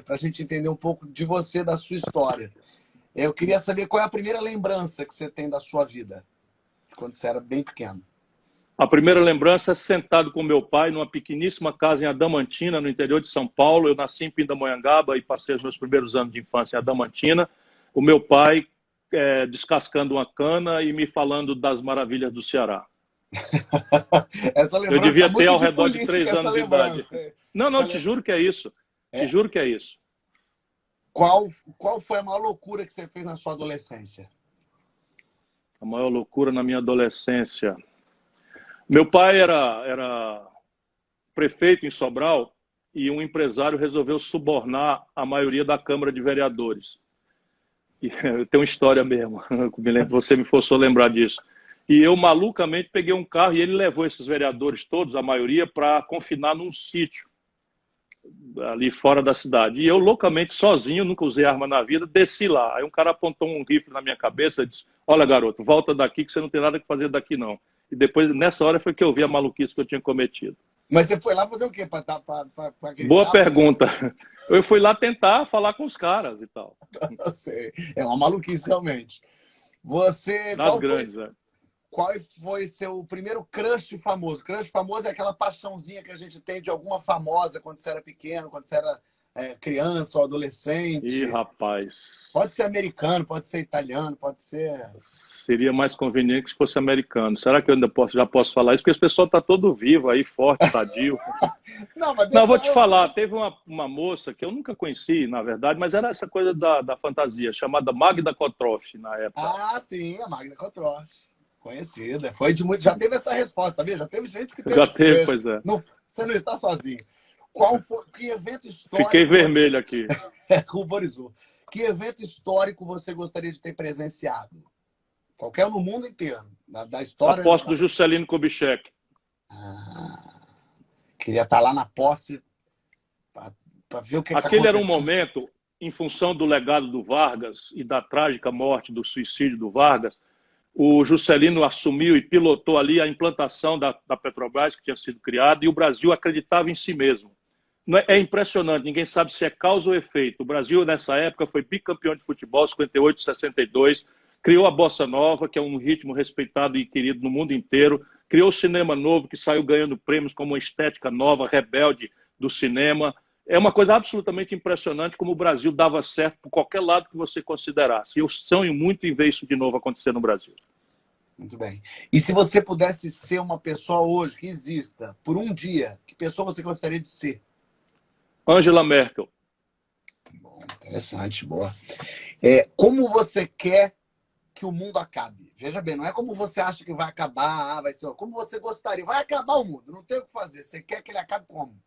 para a gente entender um pouco de você, da sua história. Eu queria saber qual é a primeira lembrança que você tem da sua vida, quando você era bem pequeno. A primeira lembrança é sentado com meu pai numa pequeníssima casa em Adamantina, no interior de São Paulo. Eu nasci em Pindamonhangaba e passei os meus primeiros anos de infância em Adamantina. O meu pai descascando uma cana e me falando das maravilhas do Ceará. Essa eu devia ter ao redor de 3 anos de idade. Não, te juro que é isso. Te juro que é isso. Qual foi a maior loucura que você fez na sua adolescência? A maior loucura na minha adolescência... Meu pai era prefeito em Sobral e um empresário resolveu subornar a maioria da Câmara de Vereadores. E eu tenho uma história mesmo, você me forçou a lembrar disso. E eu malucamente peguei um carro e ele levou esses vereadores todos, a maioria, para confinar num sítio ali fora da cidade. E eu loucamente, sozinho, nunca usei arma na vida, desci lá. Aí um cara apontou um rifle na minha cabeça e disse: olha, garoto, volta daqui que você não tem nada que fazer daqui não. E depois, nessa hora, foi que eu vi a maluquice que eu tinha cometido. Mas você foi lá fazer o quê? Pra gritar? Boa pergunta. Eu fui lá tentar falar com os caras e tal. É uma maluquice, realmente. Você... Das grandes, Qual foi seu primeiro crush famoso? Crush famoso é aquela paixãozinha que a gente tem de alguma famosa quando você era pequeno, quando você era criança ou adolescente. Ih, rapaz. Pode ser americano, pode ser italiano, pode ser... Seria mais conveniente que fosse americano. Será que eu ainda já posso falar isso? Porque esse pessoal tá todo vivo aí, forte, sadio. Não, vou te falar. Teve uma moça que eu nunca conheci, na verdade, mas era essa coisa da fantasia, chamada Magda Kotroff, na época. Ah, sim, a Magda Kotroff. Conhecida. Foi de muito... Já teve essa resposta, sabia? Já teve gente que teve. Já teve, pois é. Não, você não está sozinho. Qual foi... Que evento histórico... Fiquei vermelho aqui. Ruborizou. Que evento histórico você gostaria de ter presenciado? Qualquer um no mundo inteiro. Da história. A posse do Juscelino Kubitschek. Queria estar lá na posse para ver o que Aquele era um momento, em função do legado do Vargas e da trágica morte, do suicídio do Vargas, o Juscelino assumiu e pilotou ali a implantação da Petrobras, que tinha sido criada, e o Brasil acreditava em si mesmo. É impressionante, ninguém sabe se é causa ou efeito. O Brasil, nessa época, foi bicampeão de futebol, 58, 62, criou a Bossa Nova, que é um ritmo respeitado e querido no mundo inteiro, criou o cinema novo, que saiu ganhando prêmios como uma estética nova, rebelde do cinema. É uma coisa absolutamente impressionante como o Brasil dava certo por qualquer lado que você considerasse. Eu sonho muito em ver isso de novo acontecer no Brasil. Muito bem. E se você pudesse ser uma pessoa hoje que exista, por um dia, que pessoa você gostaria de ser? Angela Merkel. Bom, interessante, boa. Como você quer que o mundo acabe? Veja bem, não é como você acha que vai acabar, vai ser como você gostaria. Vai acabar o mundo, não tem o que fazer. Você quer que ele acabe como?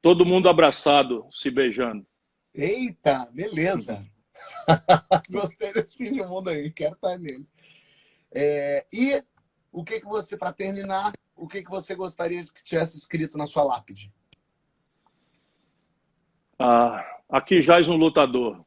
Todo mundo abraçado, se beijando. Eita, beleza. Gostei desse fim de mundo aí, quero estar nele. E o que você, para terminar, o que você gostaria que tivesse escrito na sua lápide? Aqui jaz um lutador.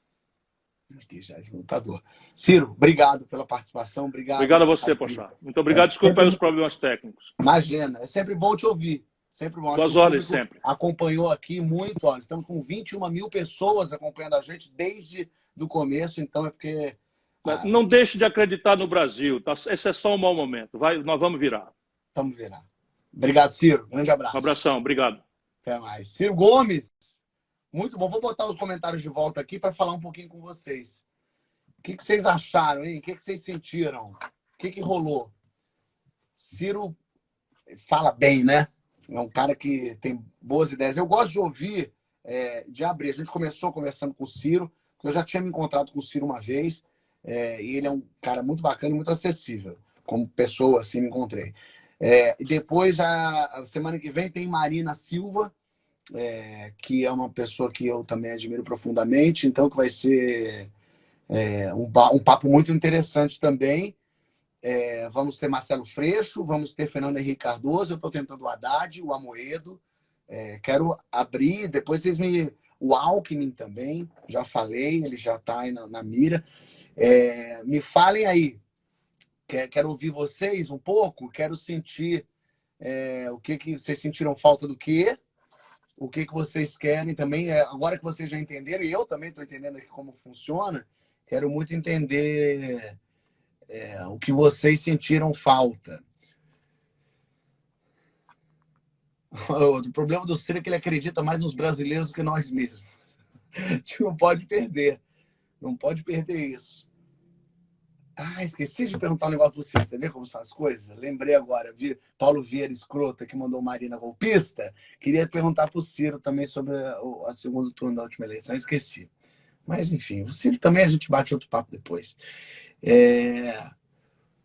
Aqui jaz um lutador. Ciro, obrigado pela participação. Obrigado a você, Pochá. Muito obrigado. Desculpa pelos problemas técnicos. Imagina, é sempre bom te ouvir. Sempre bom. Duas horas sempre. Acompanhou aqui muito. Ó, estamos com 21 mil pessoas acompanhando a gente desde o começo, então é porque... Não deixe de acreditar no Brasil. Tá? Esse é só um mau momento. Nós vamos virar. Vamos virar. Obrigado, Ciro. Grande abraço. Um abração. Obrigado. Até mais. Ciro Gomes. Muito bom. Vou botar os comentários de volta aqui para falar um pouquinho com vocês. O que vocês acharam, hein? O que vocês sentiram? O que rolou? Ciro fala bem, né? É um cara que tem boas ideias. Eu gosto de ouvir, de abrir. A gente começou conversando com o Ciro, porque eu já tinha me encontrado com o Ciro uma vez, e ele é um cara muito bacana e muito acessível. Como pessoa, assim, me encontrei. E depois, a semana que vem, tem Marina Silva, que é uma pessoa que eu também admiro profundamente, então que vai ser um papo muito interessante também. Vamos ter Marcelo Freixo, vamos ter Fernando Henrique Cardoso, eu estou tentando o Haddad, o Amoedo, quero abrir, depois o Alckmin também, já falei, ele já está aí na mira. Me falem aí, quero ouvir vocês um pouco, quero sentir o que vocês sentiram falta do quê, o que vocês querem também, agora que vocês já entenderam, e eu também estou entendendo aqui como funciona, quero muito entender o que vocês sentiram falta. O problema do Ciro é que ele acredita mais nos brasileiros do que nós mesmos. A gente não pode perder. Não pode perder isso. Esqueci de perguntar um negócio para você. Você vê como são as coisas? Lembrei agora. Paulo Vieira Escrota, que mandou Marina golpista. Queria perguntar para o Ciro também sobre a segundo turno da última eleição. Esqueci. Mas, enfim, o Ciro também a gente bate outro papo depois.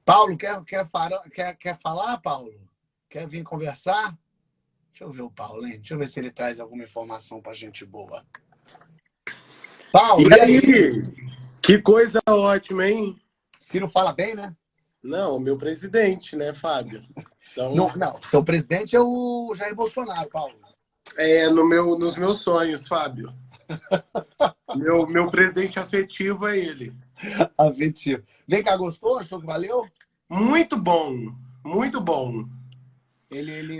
Paulo, quer falar, Paulo? Quer vir conversar? Deixa eu ver o Paulo, hein? Deixa eu ver se ele traz alguma informação pra gente boa. Paulo, e aí? Que coisa ótima, hein? Ciro fala bem, né? Não, meu presidente, né, Fábio? Então... Não, seu presidente é o Jair Bolsonaro, Paulo. Nos meus sonhos, Fábio. meu presidente afetivo é ele. Afetivo. Vem cá, gostou? Achou que valeu? Muito bom, muito bom. Ele...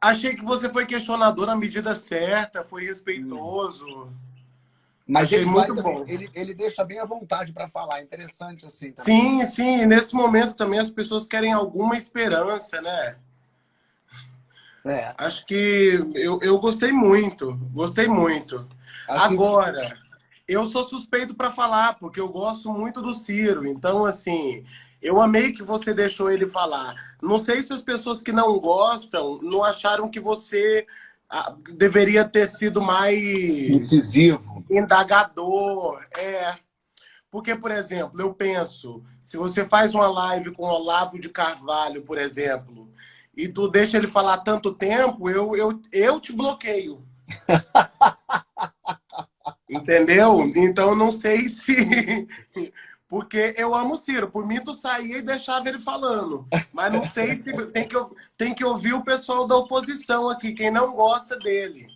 Achei que você foi questionador na medida certa, foi respeitoso. Mas Achei ele muito vai bom. também, ele deixa bem à vontade para falar. Interessante assim Sim, também. sim. E nesse momento também as pessoas querem alguma esperança, né? É, Acho que eu gostei muito. Gostei muito. acho que Agora, eu sou suspeito para falar, porque eu gosto muito do Ciro. Então, assim, eu amei que você deixou ele falar. Não sei se as pessoas que não gostam não acharam que você deveria ter sido mais incisivo. indagador. Porque, por exemplo, eu penso, se você faz uma live com o Olavo de Carvalho, por exemplo, e tu deixa ele falar tanto tempo, eu te bloqueio. Entendeu? Então, eu não sei se... Porque eu amo o Ciro. Por mim, tu saía e deixava ele falando. Mas não sei se... Tem que ouvir o pessoal da oposição aqui, quem não gosta dele.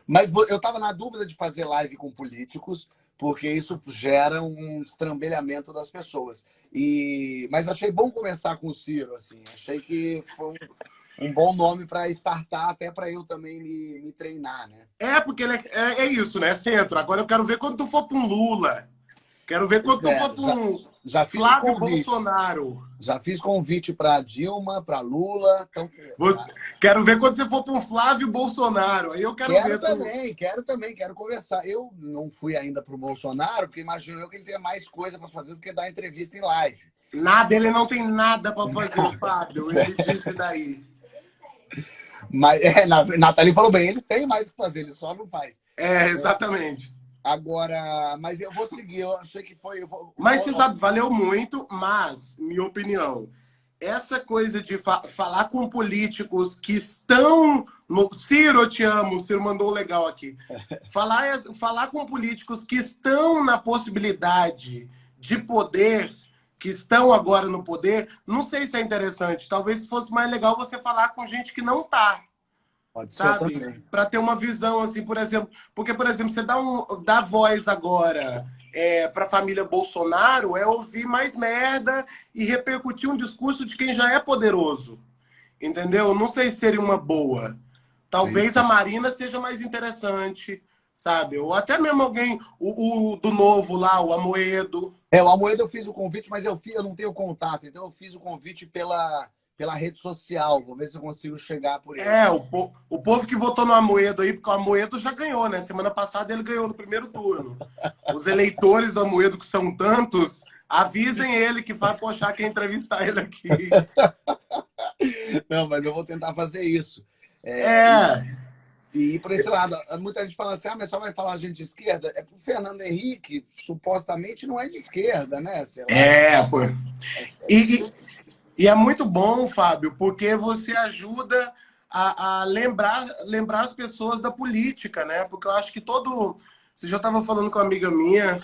Mas eu estava na dúvida de fazer live com políticos, porque isso gera um estrambelhamento das pessoas. Mas achei bom conversar com o Ciro, assim. Achei que foi um bom nome para startar, até para eu também me treinar, né? Porque ele é isso, né? Centro. Agora eu quero ver quando tu for para um Lula. Quero ver quando tu for para um já fiz Flávio convite. Bolsonaro. Já fiz convite para Dilma, para Lula. Então... Quero ver quando você for para um Flávio Bolsonaro. Aí eu quero ver. Quero conversar. Eu não fui ainda para o Bolsonaro, porque imagino eu que ele tenha mais coisa para fazer do que dar entrevista em live. Nada, ele não tem nada para fazer, Fábio. Ele disse daí. Mas Nathalie falou bem, ele tem mais o que fazer, ele só não faz. Exatamente. Agora, mas eu vou seguir, eu achei que foi... Mas você sabe, valeu muito, mas, minha opinião, essa coisa de falar com políticos que estão... Ciro, eu te amo, o Ciro mandou legal aqui. Falar com políticos que estão na possibilidade de poder, que estão agora no poder, não sei se é interessante. Talvez fosse mais legal você falar com gente que não está. Pode ser, sabe? Para ter uma visão, assim, por exemplo... Porque, por exemplo, você dá voz agora para a família Bolsonaro, ouvir mais merda e repercutir um discurso de quem já é poderoso. Entendeu? Não sei se seria uma boa. Talvez a Marina seja mais interessante, sabe? Ou até mesmo alguém, o do novo lá, o Amoedo. O Amoedo eu fiz o convite, mas eu não tenho contato, então eu fiz o convite pela rede social. Vou ver se eu consigo chegar por ele. O povo que votou no Amoedo aí, porque o Amoedo já ganhou, né? Semana passada ele ganhou no primeiro turno. Os eleitores do Amoedo, que são tantos, avisem ele que vai puxar quem entrevistar ele aqui. Não, mas eu vou tentar fazer isso. E ir por esse lado. Muita gente fala assim, mas só vai falar gente de esquerda. Pro Fernando Henrique, supostamente não é de esquerda, né? Sei lá. Pô. E é muito bom, Fábio, porque você ajuda a lembrar as pessoas da política, né? Porque eu acho que Você já estava falando com uma amiga minha,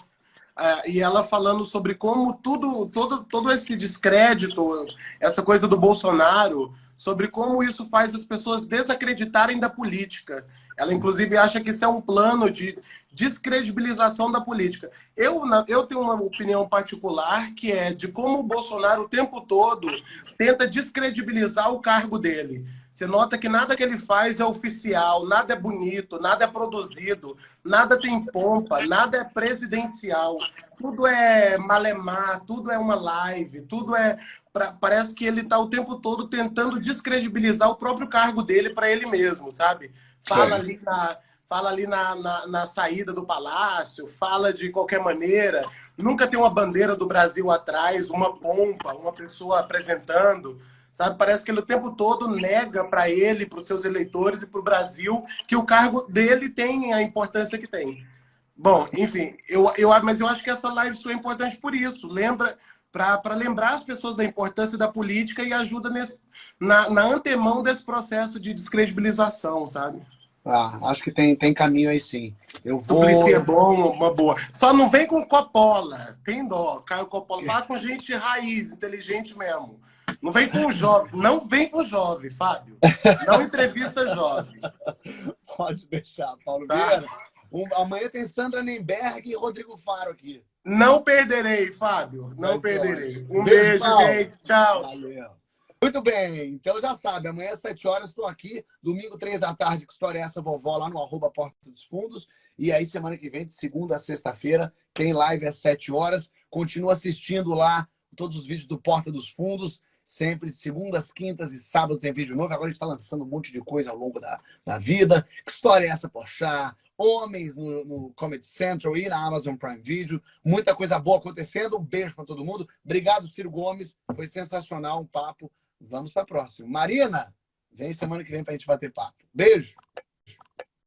e ela falando sobre como todo esse descrédito, essa coisa do Bolsonaro, sobre como isso faz as pessoas desacreditarem da política. Ela, inclusive, acha que isso é um plano de descredibilização da política. Eu tenho uma opinião particular, que é de como o Bolsonaro, o tempo todo, tenta descredibilizar o cargo dele. Você nota que nada que ele faz é oficial, nada é bonito, nada é produzido, nada tem pompa, nada é presidencial. Tudo é malemar, tudo é uma live, tudo é... Parece que ele está o tempo todo tentando descredibilizar o próprio cargo dele para ele mesmo, sabe? Fala ali na saída do palácio, fala de qualquer maneira. Nunca tem uma bandeira do Brasil atrás, uma pompa, uma pessoa apresentando. Sabe? Parece que ele o tempo todo nega para ele, para os seus eleitores e para o Brasil que o cargo dele tem a importância que tem. Bom, enfim, mas eu acho que essa live sua é importante por isso. Para lembrar as pessoas da importância da política e ajuda na antemão desse processo de descredibilização, sabe? Acho que tem caminho aí sim. Suplicy é bom, uma boa. Só não vem com Coppola, tem dó. Caio Coppola, fala com gente raiz, inteligente mesmo. Não vem com o jovem, não vem com o jovem, Fábio. Não entrevista jovem. Pode deixar, Paulo Tá. Vieira. Amanhã tem Sandra Nemberg e Rodrigo Faro aqui. Não perderei, Fábio. Não perderei. Um Beijo, beijo, gente. Tchau. Valeu. Muito bem, então já sabe, amanhã às 7 horas estou aqui, domingo 3 da tarde, que história é essa, vovó, lá no @Porta dos Fundos, e aí semana que vem, de segunda a sexta-feira, tem live às 7 horas, continua assistindo lá todos os vídeos do Porta dos Fundos, sempre de segundas, quintas e sábados tem vídeo novo, agora a gente está lançando um monte de coisa ao longo da vida, que história é essa, Porchat, Homens no Comedy Central e na Amazon Prime Video, muita coisa boa acontecendo, um beijo para todo mundo, obrigado Ciro Gomes, foi sensacional um papo. Vamos para a próxima. Marina, vem semana que vem para a gente bater papo. Beijo!